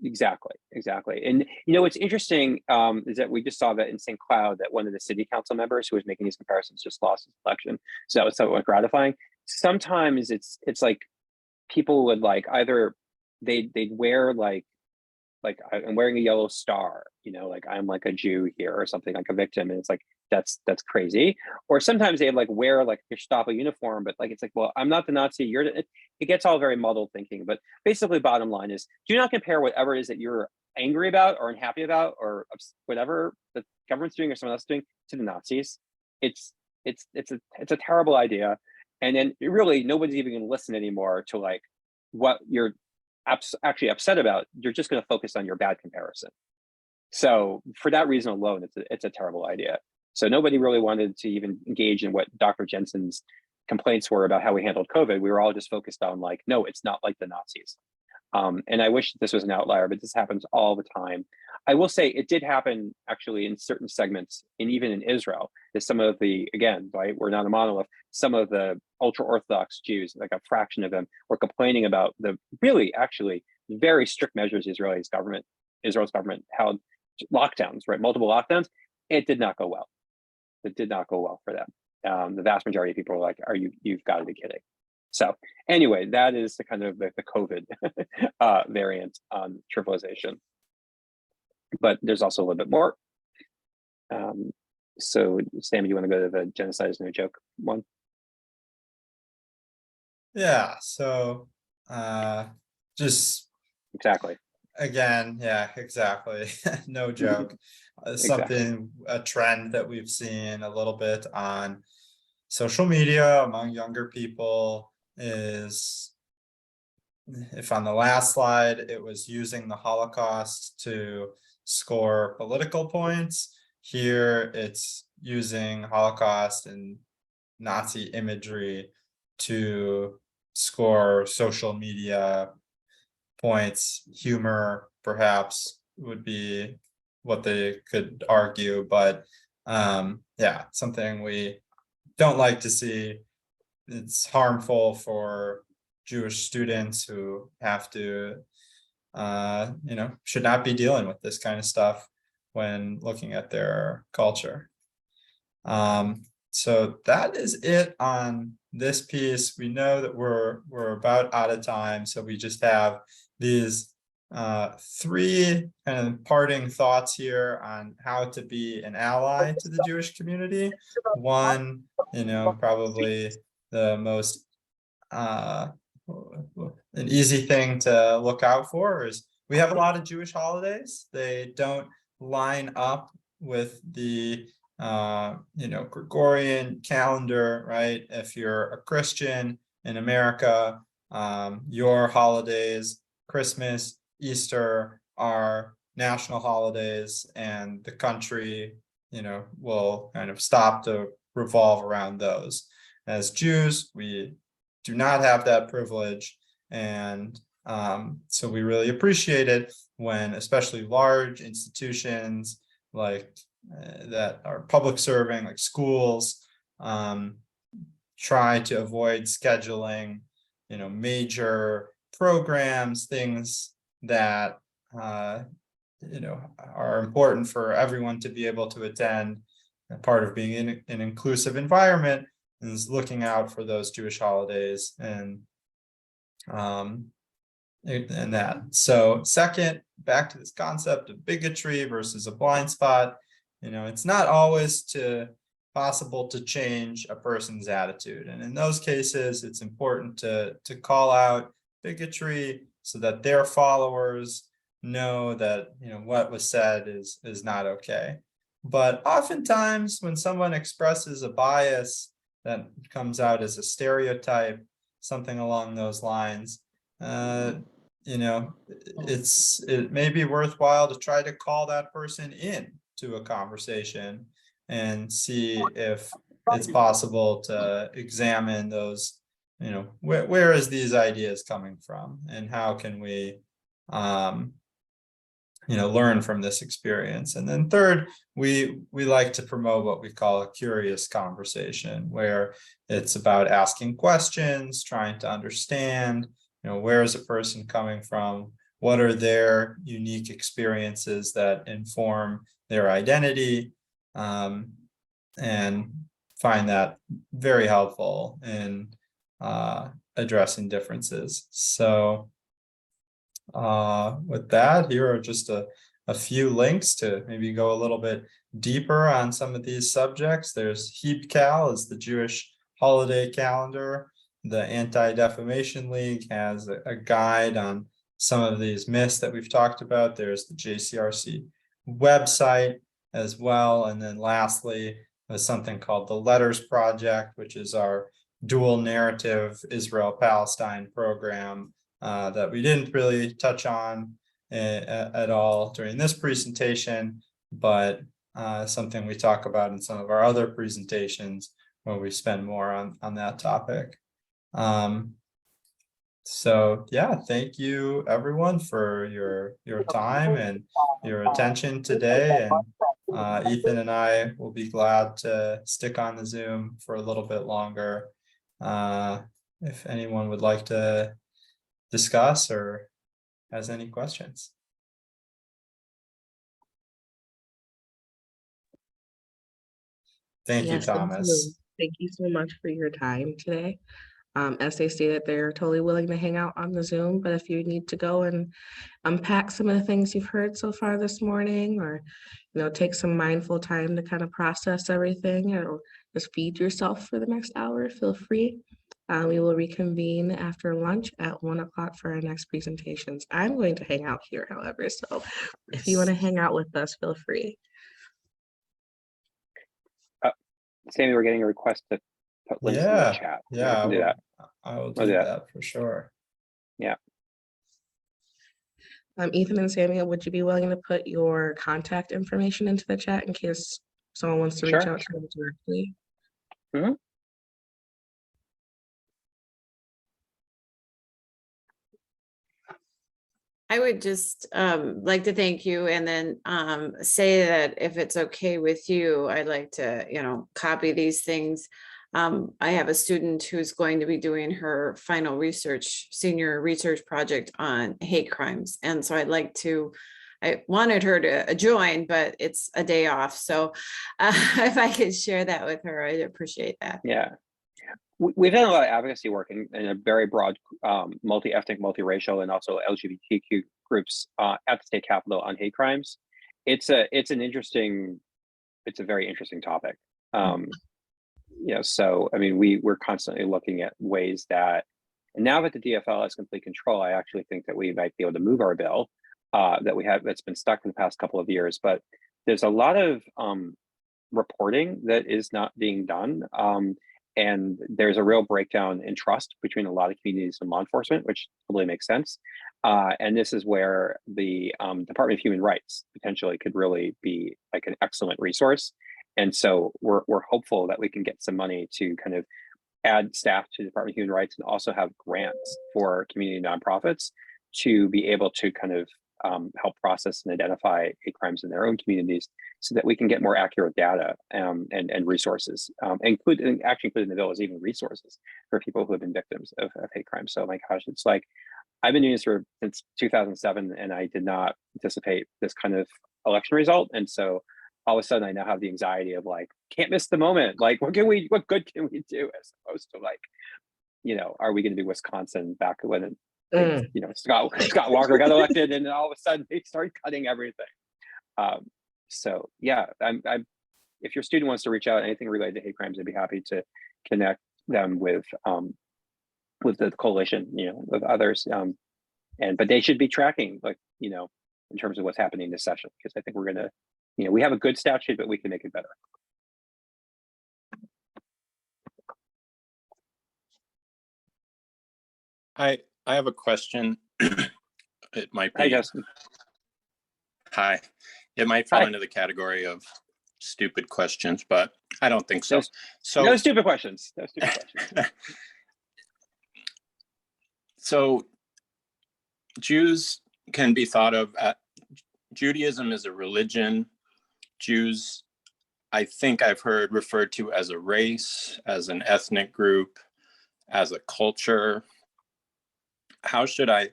exactly. And what's interesting is that we just saw that in St. Cloud, that one of the city council members who was making these comparisons just lost his election. So that was somewhat gratifying. sometimes it's like people would like either they'd wear like I'm wearing a yellow star, like I'm like a Jew here or something, like a victim, and it's like that's crazy. Or sometimes they like wear like a Gestapo uniform, but like it's like, well, I'm not the Nazi. It gets all very muddled thinking. But basically, bottom line is, do not compare whatever it is that you're angry about or unhappy about or whatever the government's doing or someone else is doing to the Nazis. It's a terrible idea, and then really nobody's even going to listen anymore to like what you're actually upset about. You're just going to focus on your bad comparison. So for that reason alone, it's a terrible idea. So nobody really wanted to even engage in what Dr. Jensen's complaints were about how we handled COVID. We were all just focused on like, no, it's not like the Nazis. And I wish this was an outlier, but this happens all the time. I will say it did happen actually in certain segments, and even in Israel, is some of the, again, right, we're not a monolith, some of the ultra-Orthodox Jews, like a fraction of them, were complaining about the really actually very strict measures Israel's government held, lockdowns, right, multiple lockdowns. It did not go well. It did not go well for them. The vast majority of people were like, you've got to be kidding. So anyway, that is the kind of the COVID variant on trivialization. But there's also a little bit more. So Sam, you want to go to the genocide is no joke one? Yeah, so just Exactly. again, yeah, exactly. No joke. Something, a trend that we've seen a little bit on social media among younger people is, if on the last slide it was using the Holocaust to score political points, here it's using Holocaust and Nazi imagery to score social media points. Humor perhaps would be what they could argue, but yeah, something we don't like to see. It's harmful for Jewish students who have to should not be dealing with this kind of stuff when looking at their culture. So that is it on this piece. We know that we're about out of time, so we just have these three kind of parting thoughts here on how to be an ally to the Jewish community. One, probably the most an easy thing to look out for is we have a lot of Jewish holidays. They don't line up with the Gregorian calendar, right? If you're a Christian in America, your holidays, Christmas, Easter, are national holidays, and the country, will kind of stop to revolve around those. As Jews, we do not have that privilege, and so we really appreciate it when especially large institutions like that are public serving, like schools, try to avoid scheduling major programs, things that are important for everyone to be able to attend. And part of being in an inclusive environment is looking out for those Jewish holidays and that. So second, back to this concept of bigotry versus a blind spot. It's not always possible to change a person's attitude, and in those cases, it's important to call out bigotry so that their followers know that what was said is not okay. But oftentimes, when someone expresses a bias that comes out as a stereotype, something along those lines, it may be worthwhile to try to call that person in to a conversation and see if it's possible to examine those, where is these ideas coming from, and how can we learn from this experience. And then third, we like to promote what we call a curious conversation, where it's about asking questions, trying to understand, where is a person coming from, what are their unique experiences that inform their identity, and find that very helpful in addressing differences. So with that, here are just a few links to maybe go a little bit deeper on some of these subjects. There's HeapCal, is the Jewish holiday calendar. The Anti-Defamation League has a guide on some of these myths that we've talked about. There's the JCRC website as well. And then lastly, there's something called the Letters Project, which is our dual narrative Israel-Palestine program that we didn't really touch on at all during this presentation, but something we talk about in some of our other presentations where we spend more on that topic. So yeah, thank you everyone for your time and your attention today. And Ethan and I will be glad to stick on the Zoom for a little bit longer. If anyone would like to discuss or has any questions. Thank you, Thomas. Thank you so much for your time today. As they stated, they're totally willing to hang out on the Zoom, but if you need to go and unpack some of the things you've heard so far this morning, or take some mindful time to kind of process everything, or just feed yourself for the next hour, feel free. We will reconvene after lunch at 1 o'clock for our next presentations. I'm going to hang out here, however, so if you want to hang out with us, feel free. Sammy, we're getting a request to put links in the chat. Yeah, do that. I will do that for sure. Yeah. Ethan and Samuel, would you be willing to put your contact information into the chat in case someone wants to reach out to you directly? Mm-hmm. I would just like to thank you, and then say that if it's okay with you, I'd like to, copy these things. I have a student who's going to be doing her final senior research project on hate crimes. And so I wanted her to join, but it's a day off. So if I could share that with her, I'd appreciate that. Yeah. We've done a lot of advocacy work in a very broad, multi-ethnic, multiracial, and also LGBTQ groups at the state capitol on hate crimes. It's a very interesting topic. So I mean, we're constantly looking at ways that, and now that the DFL has complete control, I actually think that we might be able to move our bill that's been stuck for the past couple of years. But there's a lot of reporting that is not being done. And there's a real breakdown in trust between a lot of communities and law enforcement, which totally makes sense. And this is where the Department of Human Rights potentially could really be like an excellent resource. And so we're hopeful that we can get some money to kind of add staff to the Department of Human Rights and also have grants for community nonprofits to be able to kind of help process and identify hate crimes in their own communities, so that we can get more accurate data and resources, including in the bill is even resources for people who have been victims of hate crimes. So my gosh, it's like, I've been doing this since 2007, and I did not anticipate this kind of election result. And so all of a sudden I now have the anxiety of like, can't miss the moment. Like, what good can we do, as opposed to like, are we going to be Wisconsin back when Scott Walker got elected, and then all of a sudden they started cutting everything. So yeah, I'm if your student wants to reach out anything related to hate crimes, I'd be happy to connect them with the coalition, with others. But they should be tracking, like, in terms of what's happening this session, because I think we're gonna, we have a good statute, but we can make it better. I have a question. It might be. Hi, Justin. Hi. It might fall into the category of stupid questions, but I don't think so. No stupid questions. No stupid questions. So Jews can be thought of Judaism is a religion. Jews, I think I've heard referred to as a race, as an ethnic group, as a culture. How should I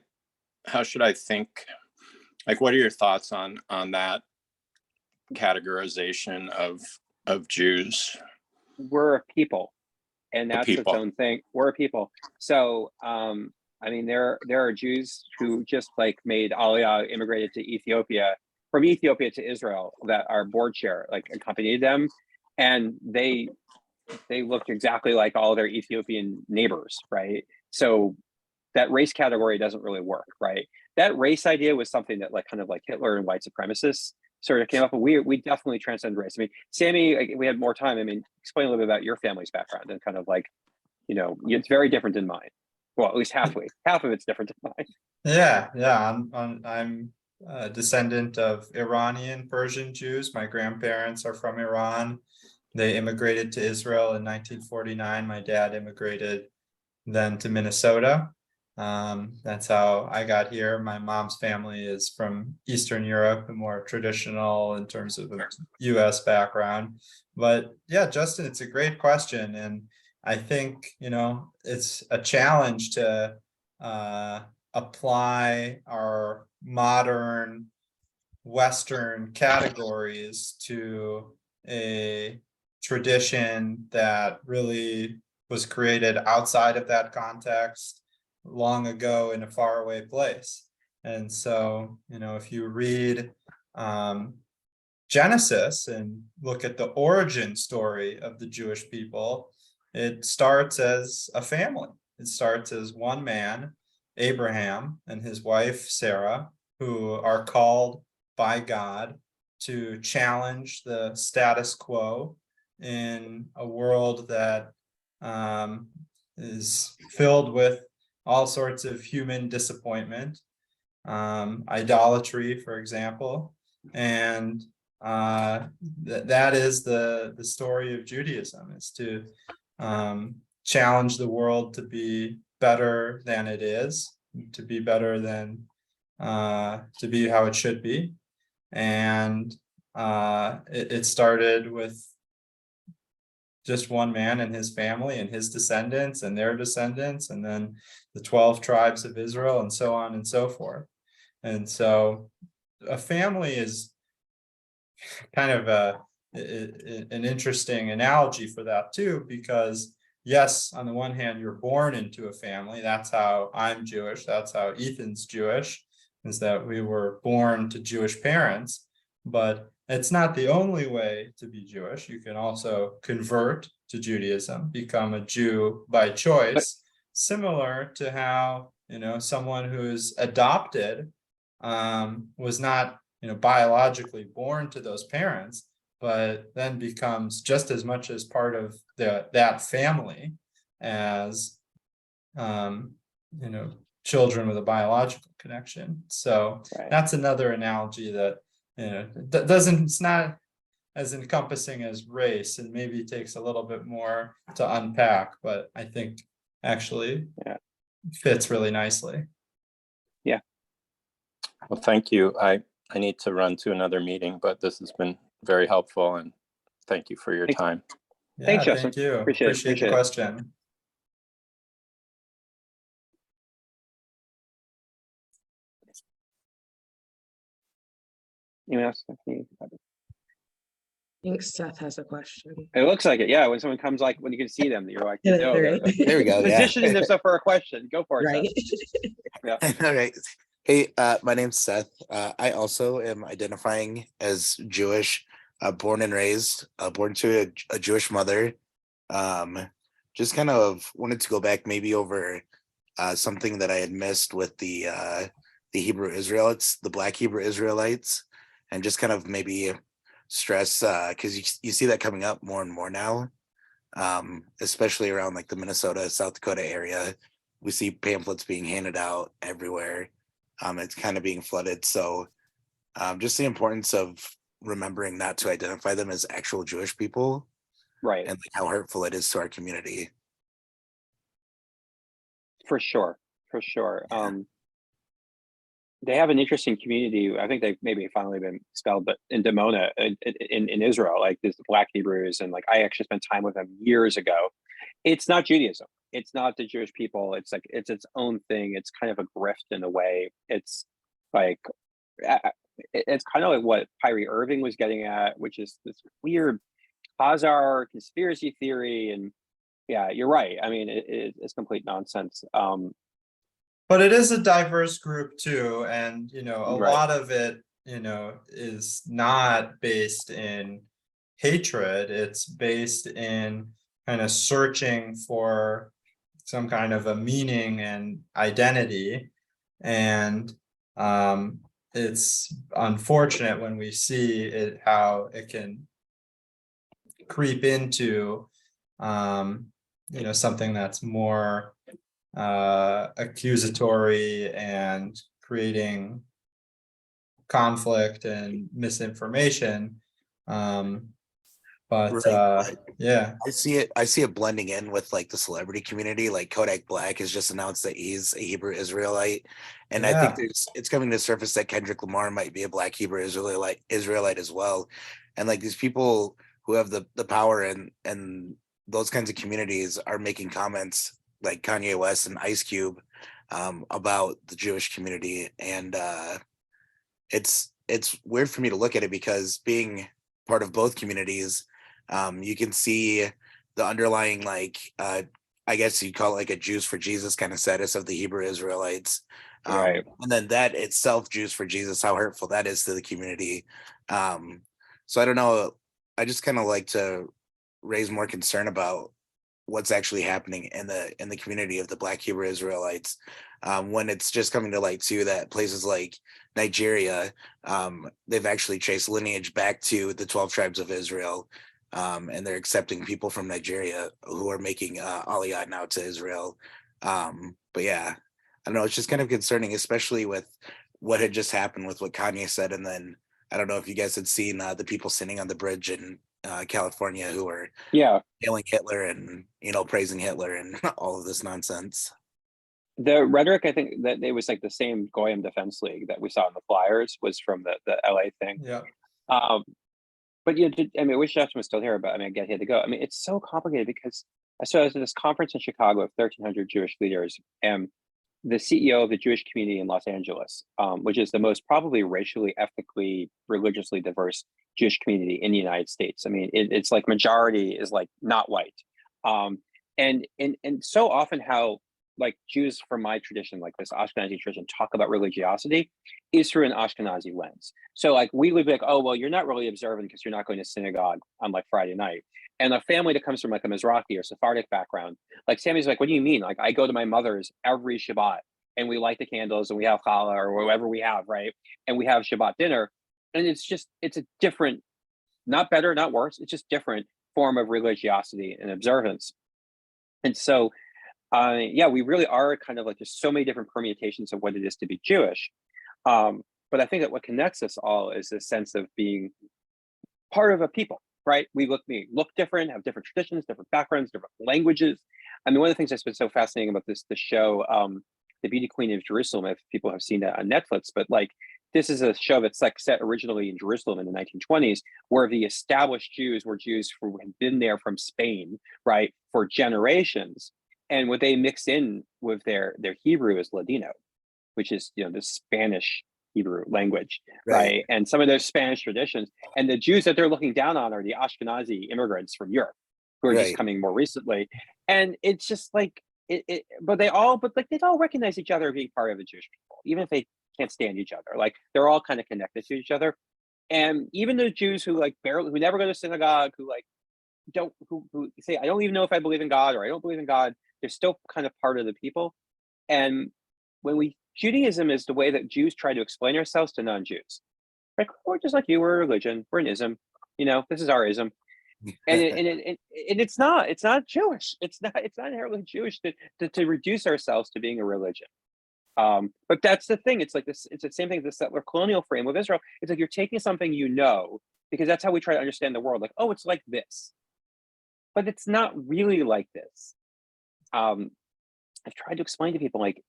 think, like, what are your thoughts on that categorization of Jews? We're a people. and The that's its people. own thing. We're a people. So I mean, there are Jews who just like made Aliyah, immigrated to Ethiopia, from Ethiopia to Israel, that our board chair like accompanied them, and they looked exactly like all their Ethiopian neighbors, right? So that race category doesn't really work, right? That race idea was something that like kind of like Hitler and white supremacists sort of came up with. We definitely transcend race. I mean, Sammy, like, we had more time. I mean, explain a little bit about your family's background and kind of like, you know, it's very different than mine. Well, at least half of it's different than mine. Yeah. I'm a descendant of Iranian Persian Jews. My grandparents are from Iran. They immigrated to Israel in 1949. My dad immigrated then to Minnesota. That's how I got here. My mom's family is from Eastern Europe, and more traditional in terms of a US background. But yeah, Justin, it's a great question. And I think, you know, it's a challenge to apply our modern Western categories to a tradition that really was created outside of that context long ago in a faraway place. And so, you know, if you read Genesis and look at the origin story of the Jewish people, it starts as a family. It starts as one man, Abraham, and his wife, Sarah, who are called by God to challenge the status quo in a world that is filled with all sorts of human disappointment, idolatry, for example, and that is the story of Judaism, is to challenge the world to be better than it is, to be better than to be how it should be. And it started with just one man and his family and his descendants and their descendants, and then the 12 tribes of Israel, and so on and so forth. And so a family is kind of an interesting analogy for that too, because yes, on the one hand, you're born into a family. That's how I'm Jewish. That's how Ethan's Jewish, is that we were born to Jewish parents. But it's not the only way to be Jewish. You can also convert to Judaism, become a Jew by choice, similar to how, you know, someone who's adopted was not, you know, biologically born to those parents, but then becomes just as much as part of that family as you know, children with a biological connection. So Right. that's another analogy that, you know, it's not as encompassing as race, and maybe takes a little bit more to unpack, but I think actually fits really nicely. Well, thank you. I need to run to another meeting, but this has been very helpful, and thank you for your time. Yeah, Thanks, Justin. thank you. Appreciate the it. question. Anyone else? I think Seth has a question. It looks like it. Yeah, when someone comes, like when you can see them, you're like, Yeah, no, right. There we go. Yeah. positioning themselves for a question. Go for it, Right. Seth. Yeah. All right. Hey, my name's Seth. I also am identifying as Jewish, born and raised, born to a Jewish mother. Just kind of wanted to go back maybe over something that I had missed with the Hebrew Israelites, the Black Hebrew Israelites, and just kind of maybe stress, because you see that coming up more and more now, especially around like the Minnesota, South Dakota area. We see pamphlets being handed out everywhere. It's kind of being flooded. So just the importance of remembering not to identify them as actual Jewish people, Right. and like how hurtful it is to our community. For sure. Yeah. They have an interesting community. I think they've maybe finally been expelled, but in Dimona, in Israel, like there's the Black Hebrews, and like I actually spent time with them years ago. It's not Judaism. It's not the Jewish people. It's like it's its own thing. It's kind of a grift in a way. It's like it's kind of like what Kyrie Irving was getting at, which is this weird Khazar conspiracy theory, and Yeah, you're right. I mean, it's complete nonsense. But it is a diverse group too, and a Right. lot of it, is not based in hatred. It's based in kind of searching for some kind of a meaning and identity. And it's unfortunate when we see it, how it can creep into something that's more accusatory and creating conflict and misinformation. But Right. yeah, I see it blending in with like the celebrity community. Like Kodak Black has just announced that he's a Hebrew Israelite. And I think yeah, it's coming to surface that Kendrick Lamar might be a Black Hebrew Israelite as well. And like these people who have the power and those kinds of communities are making comments like Kanye West and Ice Cube about the Jewish community. And it's weird for me to look at it, because being part of both communities, you can see the underlying, like I guess you call it like a Jews for Jesus kind of status of the Hebrew Israelites. Right. And then that itself, Jews for Jesus, how hurtful that is to the community. So I don't know. I just kind of like to raise more concern about what's actually happening in the community of the Black Hebrew Israelites, when it's just coming to light too that places like Nigeria, they've actually traced lineage back to the 12 tribes of Israel, and they're accepting people from Nigeria who are making Aliyah now to Israel. But yeah, I don't know, it's just kind of concerning, especially with what had just happened with what Kanye said. And then I don't know if you guys had seen the people sitting on the bridge in California who were Yeah. hailing Hitler and praising Hitler and all of this nonsense. The rhetoric, I think that it was like the same Goyim Defense League that we saw in the flyers was from the LA thing. yeah, Um, but yeah, I mean, I wish Justin was still here, but I mean, I get he had to go. I mean, it's so complicated because I was at this conference in Chicago of 1,300 Jewish leaders, and the CEO of the Jewish community in Los Angeles, which is the most probably racially, ethnically, religiously diverse Jewish community in the United States. I mean, it's like majority is like not white, and so often how like Jews from my tradition, like this Ashkenazi tradition, talk about religiosity is through an Ashkenazi lens. So like we would be like, oh, well, you're not really observant because you're not going to synagogue on like Friday night. And a family that comes from like a Mizrahi or Sephardic background, like Sammy's like, what do you mean? Like I go to my mother's every Shabbat and we light the candles and we have challah or whatever we have, right? And we have Shabbat dinner. And it's a different, not better, not worse. It's just different form of religiosity and observance. And so yeah, we really are kind of like there's so many different permutations of what it is to be Jewish. But I think that what connects us all is this sense of being part of a people, right? We look different, have different traditions, different backgrounds, different languages. I mean, one of the things that's been so fascinating about the show, The Beauty Queen of Jerusalem, if people have seen that on Netflix, but like this is a show that's like set originally in Jerusalem in the 1920s, where the established Jews were Jews who had been there from Spain, right, for generations. And what they mix in with their Hebrew is Ladino, which is the Spanish Hebrew language, right? And some of those Spanish traditions. And the Jews that they're looking down on are the Ashkenazi immigrants from Europe, who are just coming more recently. And it's just like but they all recognize each other being part of the Jewish people, even if they can't stand each other. Like they're all kind of connected to each other. And even the Jews who who never go to synagogue, who who say, I don't even know if I believe in God or I don't believe in God, they're still kind of part of the people. And Judaism is the way that Jews try to explain ourselves to non-Jews. Like, we're just like you, we're a religion, we're an ism, this is our ism. And it's not Jewish. It's not inherently Jewish to reduce ourselves to being a religion. But that's the thing. It's like this, it's the same thing as the settler colonial frame of Israel. It's like you're taking something because that's how we try to understand the world. Like, oh, it's like this. But it's not really like this. I've tried to explain to people, like,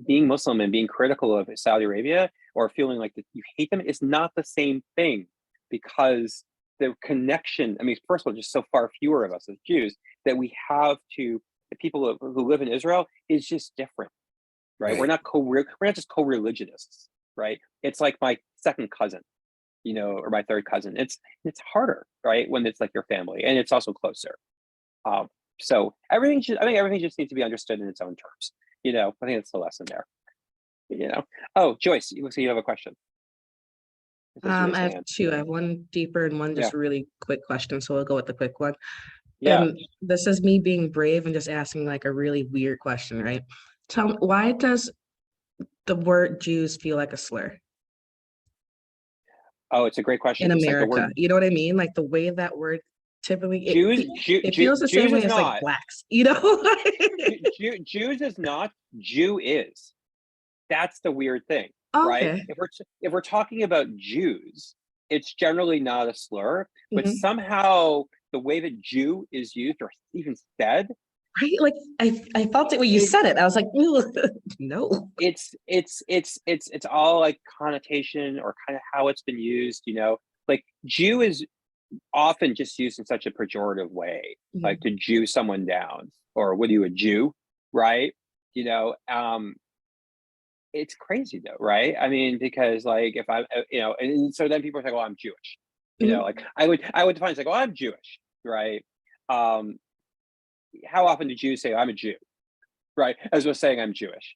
being Muslim and being critical of Saudi Arabia or feeling like that you hate them is not the same thing, because the connection, I mean, first of all, just so far fewer of us as Jews that we have to the people who live in Israel is just different, right? We're not just co-religionists, right? It's like my second cousin, or my third cousin. It's harder, right? When it's like your family, and it's also closer. So I think everything just needs to be understood in its own terms. I think that's the lesson there. Oh, Joyce, you have a question. I have two. I have one deeper and one just really quick question. So we'll go with the quick one. Yeah. And this is me being brave and just asking like a really weird question, right? Tell me, why does the word Jews feel like a slur Oh, it's a great question. in It's like the America? word You know what I mean? Like the way that word typically, it feels the Jews same way is as like not. blacks, you know? Jews is not. Jew is. That's the weird thing, right? Okay. If we're talking about Jews, it's generally not a slur, but Mhm. somehow the way that Jew is used or even said, Right? Like I felt it when you said it. I was like, no. It's all like connotation or kind of how it's been used. Like Jew is often just used in such a pejorative way, like to Jew someone down, or what are you, a Jew, right? It's crazy though, right? I mean, because like if I, and so then people are like, "Oh, I'm Jewish," like I would define it's like, "Oh, I'm Jewish," right? How often do Jews say, "I'm a Jew," right? As was saying, "I'm Jewish."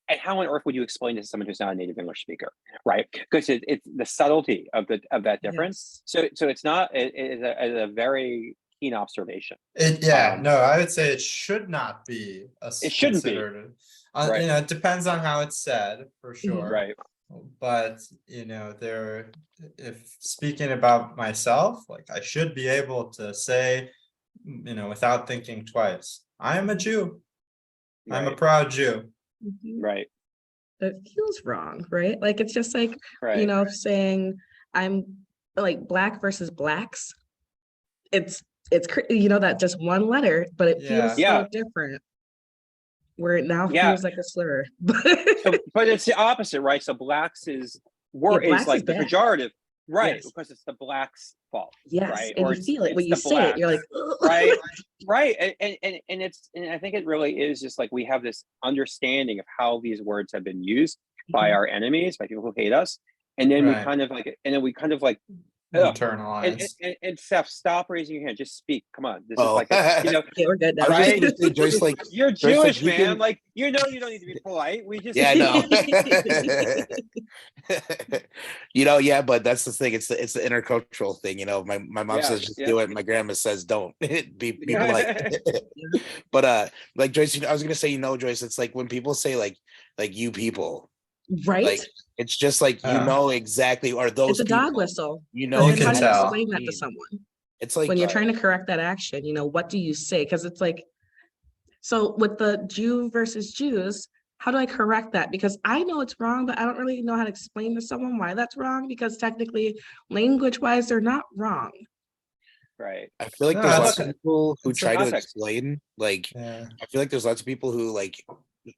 And how on earth would you explain this to someone who's not a native English speaker, right? Because it's the subtlety of that difference. Yes. So it's not. It is a very keen observation. No, I would say it should not be It shouldn't be. considered. Right. It depends on how it's said, for sure. Right. But if speaking about myself, like I should be able to say, without thinking twice, I am a Jew. I'm a proud Jew. Right. It feels wrong, right? Like it's just like, Right. saying I'm like black versus blacks. It's that just one letter, but it feels so different. Where it now feels like a slur. But it's the opposite, right? So blacks is blacks like is the bad. pejorative, right? Yes. Because it's the blacks' fault, Yes, right? and Or you feel it when you the say it. You're like, right, right, and I think it really is just like we have this understanding of how these words have been used by our enemies, by people who hate us, and then we kind of like, internalize. And Seth, stop raising your hand. Just speak. Come on. This is like yeah, we're good now. right? Joyce, like You're Joyce, Jewish, man. Like you don't need to be polite. We just I know. But that's the thing. It's the intercultural thing. My mom says just do it. My grandma says don't. be polite. But like Joyce, I was gonna say, Joyce, it's like when people say like you people. Right. Like it's just like exactly, or those it's a people, dog whistle. you can tell. Explain that to someone. It's like when you're trying to correct that action, what do you say? Because it's like, so with the Jew versus Jews, how do I correct that? Because I know it's wrong, but I don't really know how to explain to someone why that's wrong, because technically, language-wise, they're not wrong. Right. I feel like there's lots of people who try to explain, like, I feel like there's lots of people who like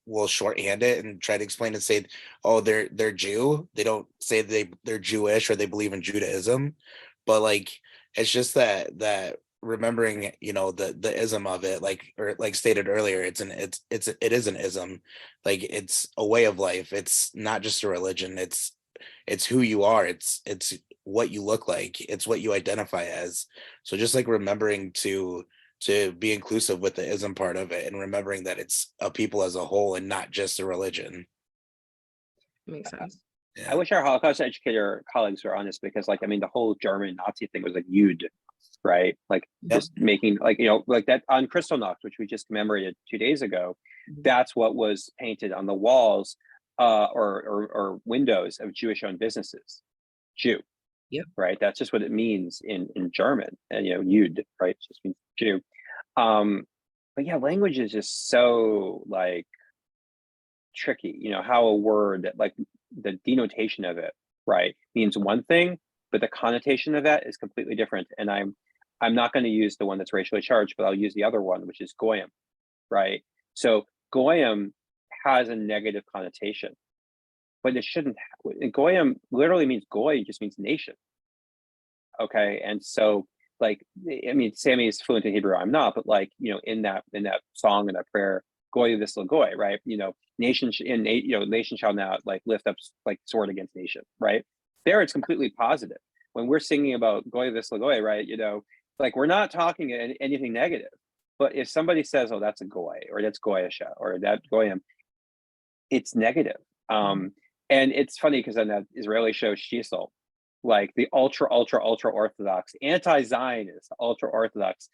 will shorthand it and try to explain and say, oh, they're Jew. They don't say they're Jewish or they believe in Judaism, but like it's just that remembering, the ism of it, like stated earlier, it is an ism, like it's a way of life. It's not just a religion. It's who you are. It's what you look like. It's what you identify as. So just like remembering to be inclusive with the ism part of it, and remembering that it's a people as a whole and not just a religion. Makes sense. I wish our Holocaust educator colleagues were honest, because like, I mean, the whole German Nazi thing was like Jude, right? Like just making like, like that on Kristallnacht, which we just commemorated 2 days ago, that's what was painted on the walls or windows of Jewish owned businesses. Jew. Yep. Right. That's just what it means in German. And Jude, right? It just means Jew. But yeah, language is just so like tricky, how a word, like the denotation of it, right, means one thing, but the connotation of that is completely different. And I'm not going to use the one that's racially charged, but I'll use the other one, which is goyim, right? So goyim has a negative connotation, but it shouldn't have. Goyim literally means goy, just means nation. Okay. And so like, I mean, Sammy is fluent in Hebrew, I'm not, but like, in that song and that prayer, goy this goy, right? Nation nation shall not like lift up like sword against nation, right? There it's completely positive. When we're singing about goy this goy, right? Like we're not talking anything negative. But if somebody says, oh, that's a goy, or that's goyisha, or that goyim, it's negative. And it's funny because on that Israeli show Shtisel, like the ultra orthodox, anti-Zionist, ultra orthodox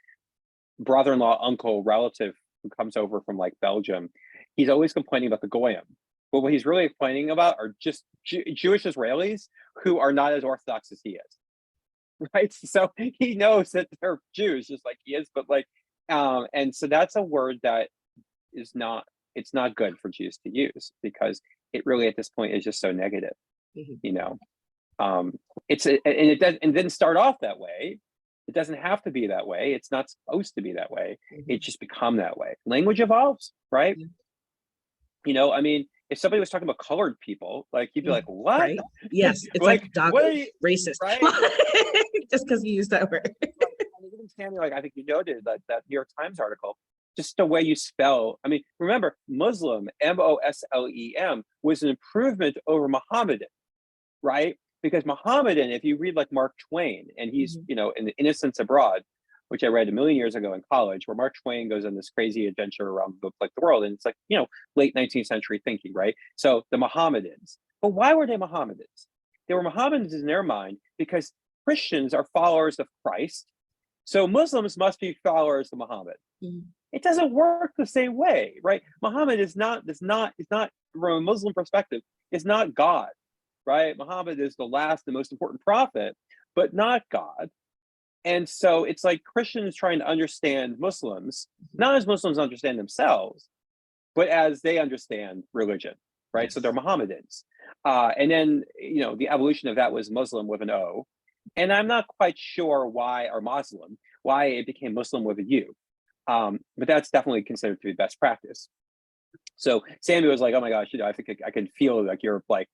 brother-in-law, uncle, relative who comes over from like Belgium, he's always complaining about the goyim. But what he's really complaining about are just Jewish Israelis who are not as orthodox as he is. Right. So he knows that they're Jews just like he is, but like, and so that's a word that is not, it's not good for Jews to use because it really at this point is just so negative, you know. It didn't start off that way. It doesn't have to be that way. It's not supposed to be that way. It's just become that way. Language evolves, right? You know, I mean, if somebody was talking about colored people, like you'd be like, what? Right? Yes, it's like dog racist, right? Just because you use that word. And even Sammy, like I think you noted that New York Times article, just the way you spell. I mean, remember, Muslim, Moslem, was an improvement over Mohammedan, right? Because Mohammedan, if you read like Mark Twain, and he's, you know, in The Innocents Abroad, which I read a million years ago in college, where Mark Twain goes on this crazy adventure around the world, and it's like, you know, late 19th century thinking, right? So the Mohammedans, but why were they Mohammedans? They were Mohammedans in their mind because Christians are followers of Christ, so Muslims must be followers of Muhammad. It doesn't work the same way, right? Muhammad is not from a Muslim perspective, is not God, right? Muhammad is the last, the most important prophet, but not God. And so it's like Christians trying to understand Muslims, not as Muslims understand themselves, but as they understand religion, right? So they're Mohammedans. And then, you know, the evolution of that was Muslim with an O. And I'm not quite sure why, or Muslim, why it became Muslim with a U. But that's definitely considered to be best practice. So Sammy was like, oh my gosh, you know, I think I can feel like you're like,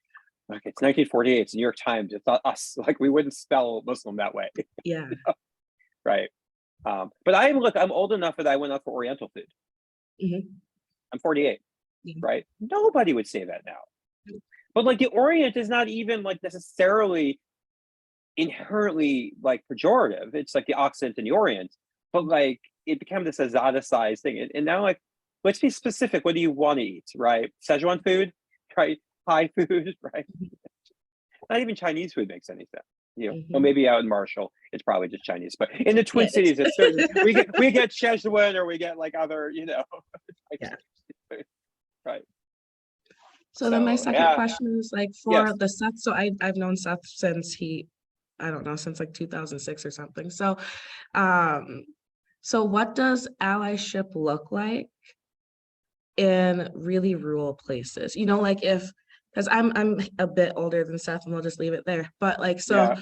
it's 1948, it's New York Times, it's not us. Like we wouldn't spell Muslim that way. Yeah. Right. But I'm old enough that I went out for Oriental food. I'm 48, right? Nobody would say that now. But like the Orient is not even like necessarily inherently like pejorative. It's like the Occident and the Orient, but like it became this exoticized thing. And now like, let's be specific. What do you want to eat, right? Szechuan food, right? Thai food, right? Not even Chinese food makes any sense. You know, well, maybe out in Marshall, it's probably just Chinese, but in the Twin Cities, it's certain we get Szechuan or we get like other, you know, right. So then my second question is like for the Seth. So I've known Seth since since like 2006 or something. So, so what does allyship look like in really rural places? You know, like because I'm a bit older than Seth, and we'll just leave it there. But like, so,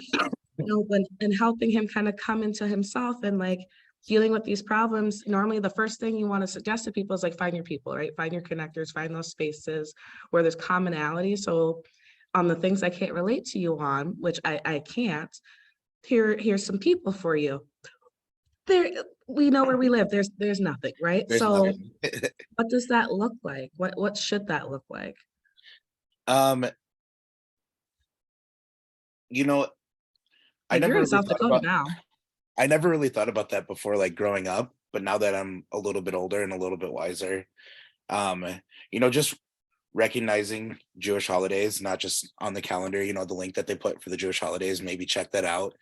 you know, when and helping him kind of come into himself and like dealing with these problems, normally the first thing you want to suggest to people is like find your people, right? Find your connectors, find those spaces where there's commonality. So on the things I can't relate to you on, which I can't, here's some people for you. There, we know where we live. There's nothing, right? There's so nothing. what does that look like? What should that look like? You know, Like you're in South Dakota now. I never really thought about that before, like growing up, but now that I'm a little bit older and a little bit wiser, you know, just recognizing Jewish holidays, not just on the calendar, you know, the link that they put for the Jewish holidays, maybe check that out.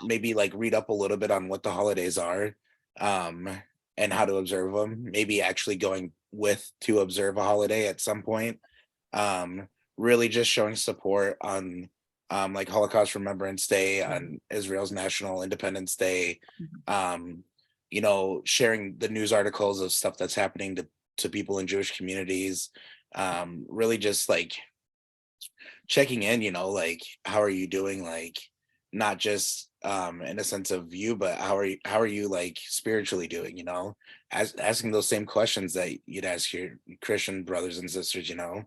Maybe like read up a little bit on what the holidays are, and how to observe them, maybe actually going to observe a holiday at some point. Really just showing support on like Holocaust Remembrance Day, on Israel's National Independence Day, you know, sharing the news articles of stuff that's happening to people in Jewish communities, really just like checking in, you know, like, how are you doing? Like, not just in a sense of you, but how are you like spiritually doing, you know, asking those same questions that you'd ask your Christian brothers and sisters, you know.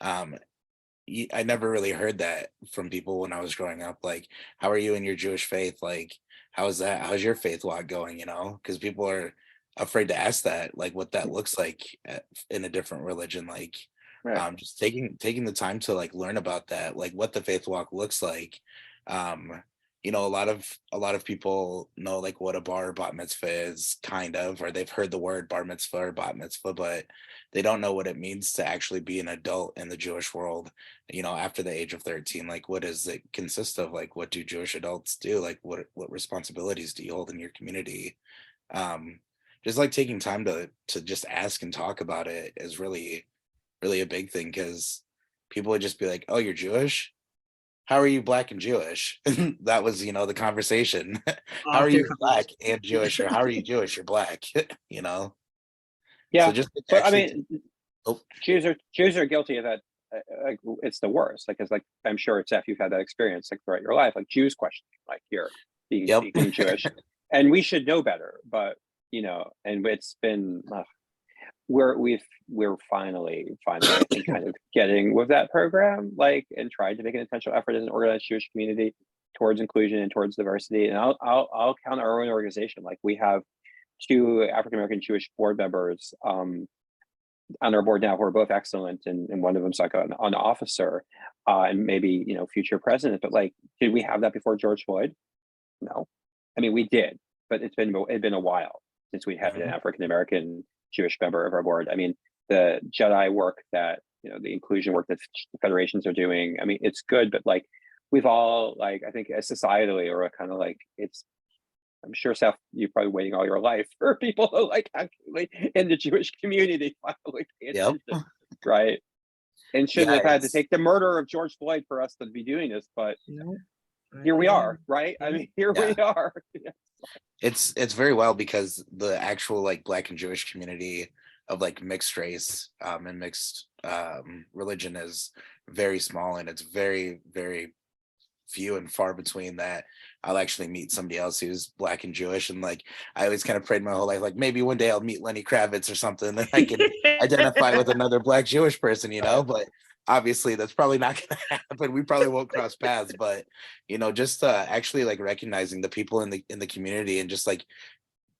I never really heard that from people when I was growing up. Like, how are you in your Jewish faith? Like, how's your faith walk going? You know, because people are afraid to ask that, like what that looks like in a different religion. Like, just taking the time to like learn about that, like what the faith walk looks like. you know, a lot of people know like what a bar or bat mitzvah is, kind of, or they've heard the word bar mitzvah or bat mitzvah, but they don't know what it means to actually be an adult in the Jewish world, you know, after the age of 13. Like, what does it consist of? Like, what do Jewish adults do? Like, what responsibilities do you hold in your community? Um, just like taking time to just ask and talk about it is really, really a big thing, because people would just be like, "Oh, you're Jewish? How are you Black and Jewish?" That was, you know, the conversation. How are you Black and Jewish, or how are you Jewish? You're Black, you know. So Yeah, just but I actually, mean, oh, Jews are guilty of that. Like, it's the worst. Like, it's like, I'm sure it's if you've had that experience like throughout your life, like Jews questioning, like, you're yep, being Jewish, and we should know better. But you know, and it's been we're finally I think kind of getting with that program, like, and trying to make an intentional effort as an organized Jewish community towards inclusion and towards diversity. And I'll count our own organization. Like, we have 2 African American Jewish board members on our board now who are both excellent, and one of them's like an officer, and maybe, you know, future president. But like, did we have that before George Floyd? No. I mean, we did, but it'd been a while since we had an African American Jewish member of our board. I mean, the Jedi work that, you know, the inclusion work that federations are doing, I mean, it's good, but like, we've all, like, I think as societally, or kind of like, it's, I'm sure, Seth, you're probably waiting all your life for people to like actually in the Jewish community finally pay yep, attention, right? And shouldn't yeah, have had to take the murder of George Floyd for us to be doing this, but No, here we are, right? I mean, here we yeah. are. It's very well, because the actual like Black and Jewish community of like mixed race and mixed religion is very small, and it's very, very few and far between that I'll actually meet somebody else who's Black and Jewish. And like, I always kind of prayed my whole life, like, maybe one day I'll meet Lenny Kravitz or something, and I can identify with another Black Jewish person, you know. But obviously that's probably not going to happen. We probably won't cross paths. But you know, just actually like recognizing the people in the community, and just like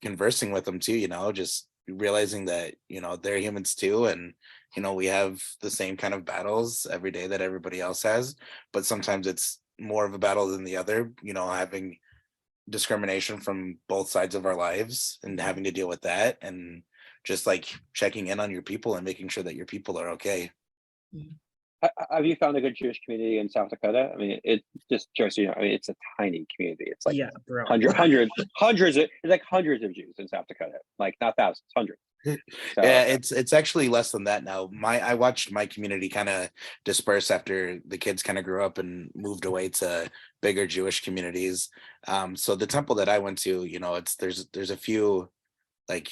conversing with them too, you know, just realizing that, you know, they're humans too, and you know, we have the same kind of battles every day that everybody else has, but sometimes it's more of a battle than the other, you know, having discrimination from both sides of our lives and having to deal with that, and just like checking in on your people and making sure that your people are okay. Have you found a good Jewish community in South Dakota? I mean, it just, you know, I mean, it's a tiny community. It's like yeah, bro. hundreds of Jews in South Dakota, like not thousands, hundreds. So, Yeah, it's actually less than that now. I watched my community kind of disperse after the kids kind of grew up and moved away to bigger Jewish communities. So the temple that I went to, you know, there's a few, like,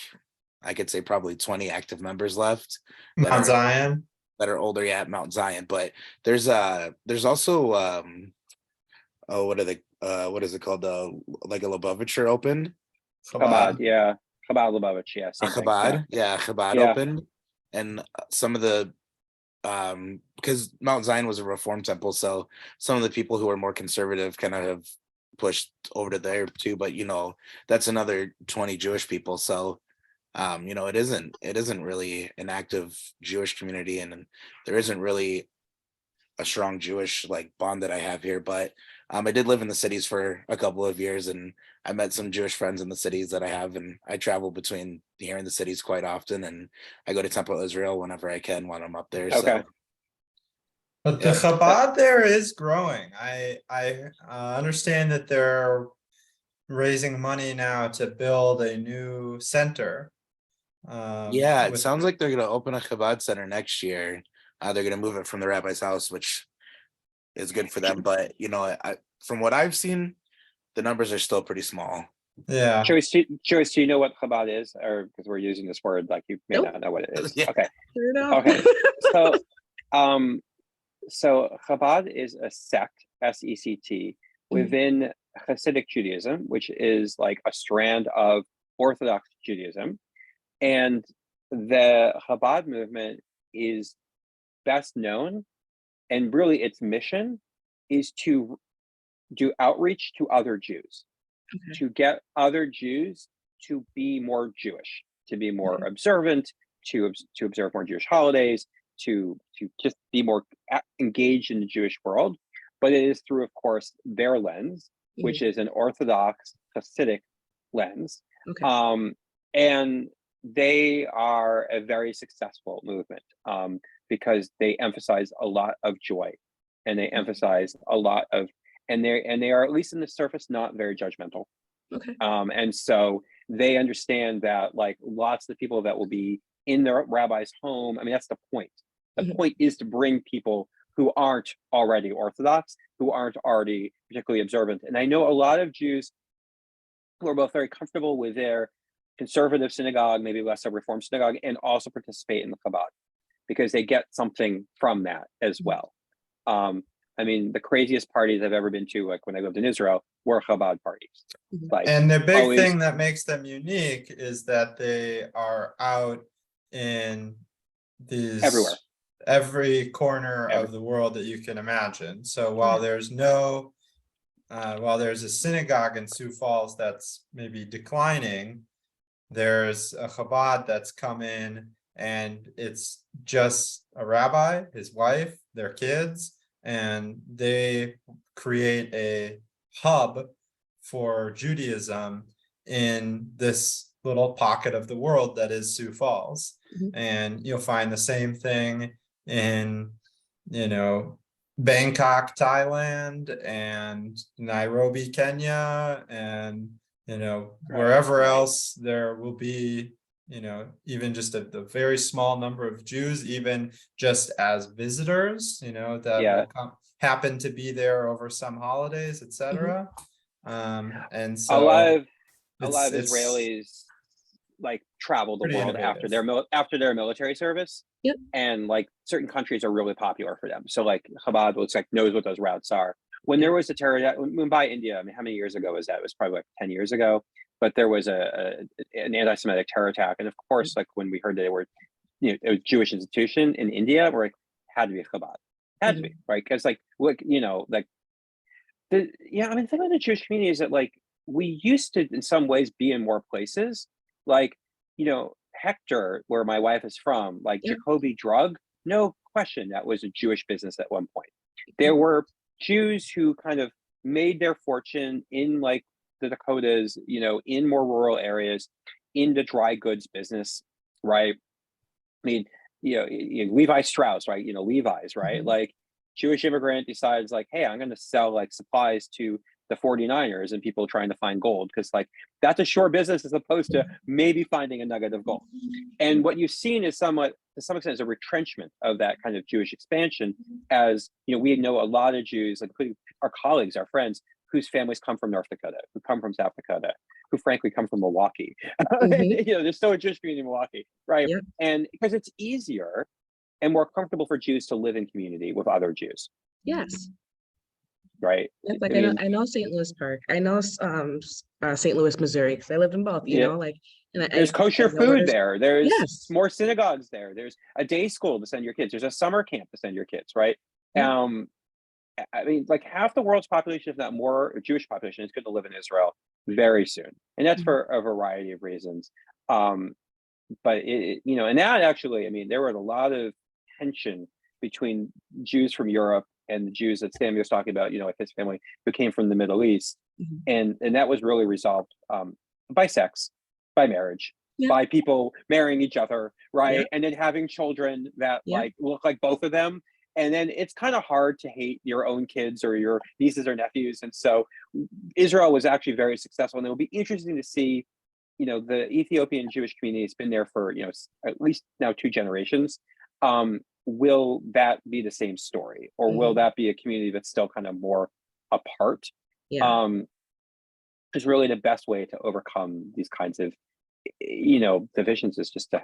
I could say probably 20 active members left Mount Zion. that are older, yeah, at Mount Zion. But there's also oh, what is it called, like a Lubavitcher opened. Chabad, yeah, Chabad Lubavitch, yeah, same thing. Chabad, yeah, Chabad Yeah. opened, and some of the because Mount Zion was a reform temple, so some of the people who are more conservative kind of have pushed over to there too. But you know, that's another 20 Jewish people, so you know, it isn't really an active Jewish community, and there isn't really a strong Jewish like bond that I have here. But I did live in the cities for a couple of years, and I met some Jewish friends in the cities that I have, and I travel between here and the cities quite often, and I go to Temple Israel whenever I can when I'm up there. Okay. So But the yeah. Chabad there is growing. I understand that they're raising money now to build a new center. Yeah, it with- sounds like they're gonna open a Chabad center next year. They're gonna move it from the rabbi's house, which is good for them. But you know, from what I've seen, the numbers are still pretty small. yeah. Joyce, do you know what Chabad is? Or because we're using this word, like, you may Nope. not know what it is. Yeah. Okay. Sure don't. Okay. So, so Chabad is a sect, SECT, within Hasidic Judaism, which is like a strand of Orthodox Judaism. And the Chabad movement is best known, and really its mission is to do outreach to other Jews, to get other Jews to be more Jewish, to be more observant, to observe more Jewish holidays, to just be more engaged in the Jewish world. But it is through, of course, their lens which is an Orthodox Hasidic lens. Okay. And they are a very successful movement because they emphasize a lot of joy, and they emphasize a lot of, and they are, at least in the surface, not very judgmental. Okay. And so they understand that, like, lots of the people that will be in their rabbi's home, I mean, that's the point. The point is to bring people who aren't already Orthodox, who aren't already particularly observant. And I know a lot of Jews who are both very comfortable with their conservative synagogue, maybe less a Reform synagogue, and also participate in the Chabad because they get something from that as well. I mean, the craziest parties I've ever been to, like when I lived in Israel, were Chabad parties. Like, And the big always, thing that makes them unique is that they are out in these everywhere. every corner of the world that you can imagine. So while there's no while there's a synagogue in Sioux Falls that's maybe declining, there's a Chabad that's come in, and it's just a rabbi, his wife, their kids, and they create a hub for Judaism in this little pocket of the world that is Sioux Falls. And you'll find the same thing in, you know, Bangkok, Thailand, and Nairobi, Kenya, and, you know, wherever else there will be, you know, even just a very small number of Jews, even just as visitors, you know, that will come, happen to be there over some holidays, etc. And so a lot of Israelis like travel the world after their military service. And like certain countries are really popular for them. So like Chabad looks like knows what those routes are. When there was a terror attack, Mumbai, India, I mean, how many years ago was that? It was probably like 10 years ago. But there was an anti-Semitic terror attack, and of course, like when we heard that they were, you know, it was a Jewish institution in India, we're like, had to be Chabad, had to be, right? Because like, look, you know, like, I mean, the thing about the Jewish community is that like we used to, in some ways, be in more places, like, you know, Hector, where my wife is from, like Jacoby Drug, no question, that was a Jewish business at one point. There were Jews who kind of made their fortune in like the Dakotas, you know, in more rural areas, in the dry goods business, right? I mean, you know, Levi Strauss, right? You know, Levi's, right? Like Jewish immigrant decides like, hey, I'm going to sell like supplies to the 49ers and people trying to find gold, because like that's a sure business as opposed to maybe finding a nugget of gold. And what you've seen is somewhat, to some extent, is a retrenchment of that kind of Jewish expansion. As you know, we know a lot of Jews, including our colleagues, our friends, whose families come from North Dakota, who come from South Dakota, who frankly come from Milwaukee. You know, there's still a Jewish community in Milwaukee, right? And because it's easier and more comfortable for Jews to live in community with other Jews. Yes. Right. Yes, like I know St. Louis Park. I know St. Louis, Missouri, because I lived in both, you know, like, and there's kosher food there. There's more synagogues there. There's a day school to send your kids. There's a summer camp to send your kids, right? I mean, like half the world's population, if not more, Jewish population is going to live in Israel very soon. And that's for a variety of reasons. But it, you know, and that actually, I mean, there was a lot of tension between Jews from Europe and the Jews that Sammy was talking about, you know, like his family who came from the Middle East. And that was really resolved by sex, by marriage, by people marrying each other, right? And then having children that like look like both of them. And then it's kind of hard to hate your own kids or your nieces or nephews. And so Israel was actually very successful. And it will be interesting to see, you know, the Ethiopian Jewish community has been there for, you know, at least now 2 generations. Will that be the same story, or will that be a community that's still kind of more apart? Is really the best way to overcome these kinds of, you know, divisions, is just to,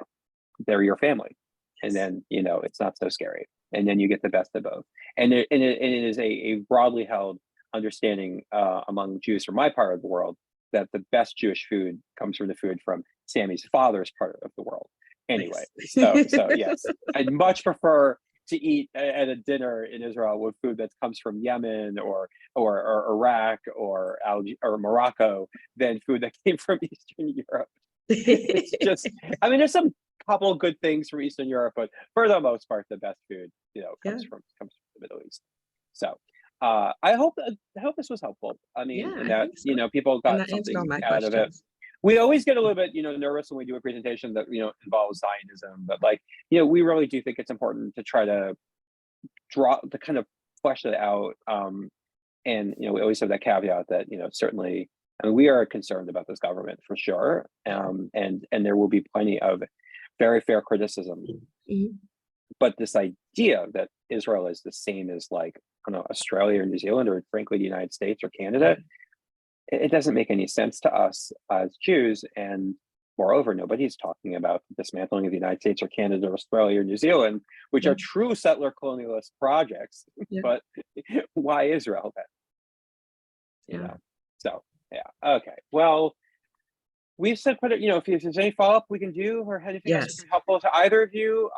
they're your family. And then, you know, it's not so scary. And then you get the best of both. And it is a broadly held understanding among Jews from my part of the world that the best Jewish food comes from the food from Sammy's father's part of the world. Anyway, so yes, I'd much prefer to eat at a dinner in Israel with food that comes from Yemen or Iraq or Morocco than food that came from Eastern Europe. It's just, I mean, there's some couple good things from Eastern Europe, but for the most part, the best food, you know, comes from the Middle East. So, I hope this was helpful. I mean, Yeah, and I that think so. people And got that answered all something my out of it. questions. We always get a little bit, nervous when we do a presentation that involves Zionism, but like, we really do think it's important to try to kind of flesh it out. And we always have that caveat that certainly, I mean, we are concerned about this government for sure, and there will be plenty of very fair criticism. Mhm. But this idea that Israel is the same as like, I don't know, Australia or New Zealand or frankly the United States or Canada, it doesn't make any sense to us as Jews. And moreover, nobody's talking about dismantling of the United States or Canada or Australia or New Zealand, which are true settler colonialist projects. Yeah. But why Israel then? Yeah. So yeah, okay. Well, we've said if there's any follow-up we can do or anything else Yes. that's helpful to either of you,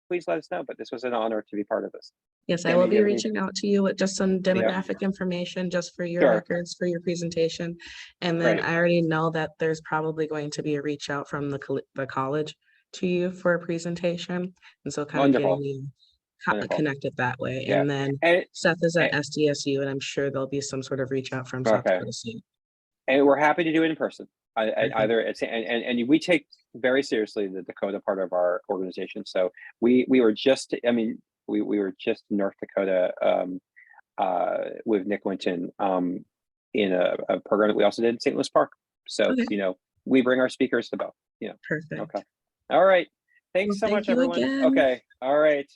please let us know. But this was an honor to be part of this. Yes, I Sammy, will do be you have any- reaching out to you with just some demographic information just for your Sure. records for your presentation. And then Great. I already know that there's probably going to be a reach out from the college to you for a presentation. And so kind Wonderful. of getting you Wonderful. connected that way. Yeah. And then And Seth is at and- SDSU, and I'm sure there'll be some sort of reach out from South Okay. Dakota State. And we're happy to do it in person. Perfect. Either it's and we take very seriously the Dakota part of our organization. So we were just, I mean, we were just in North Dakota with Nick Winton in a program that we also did in St. Louis Park. So Okay. we bring our speakers to both. Perfect. Okay. All right. Thanks Well, so much, thank you everyone. again. Okay. All right.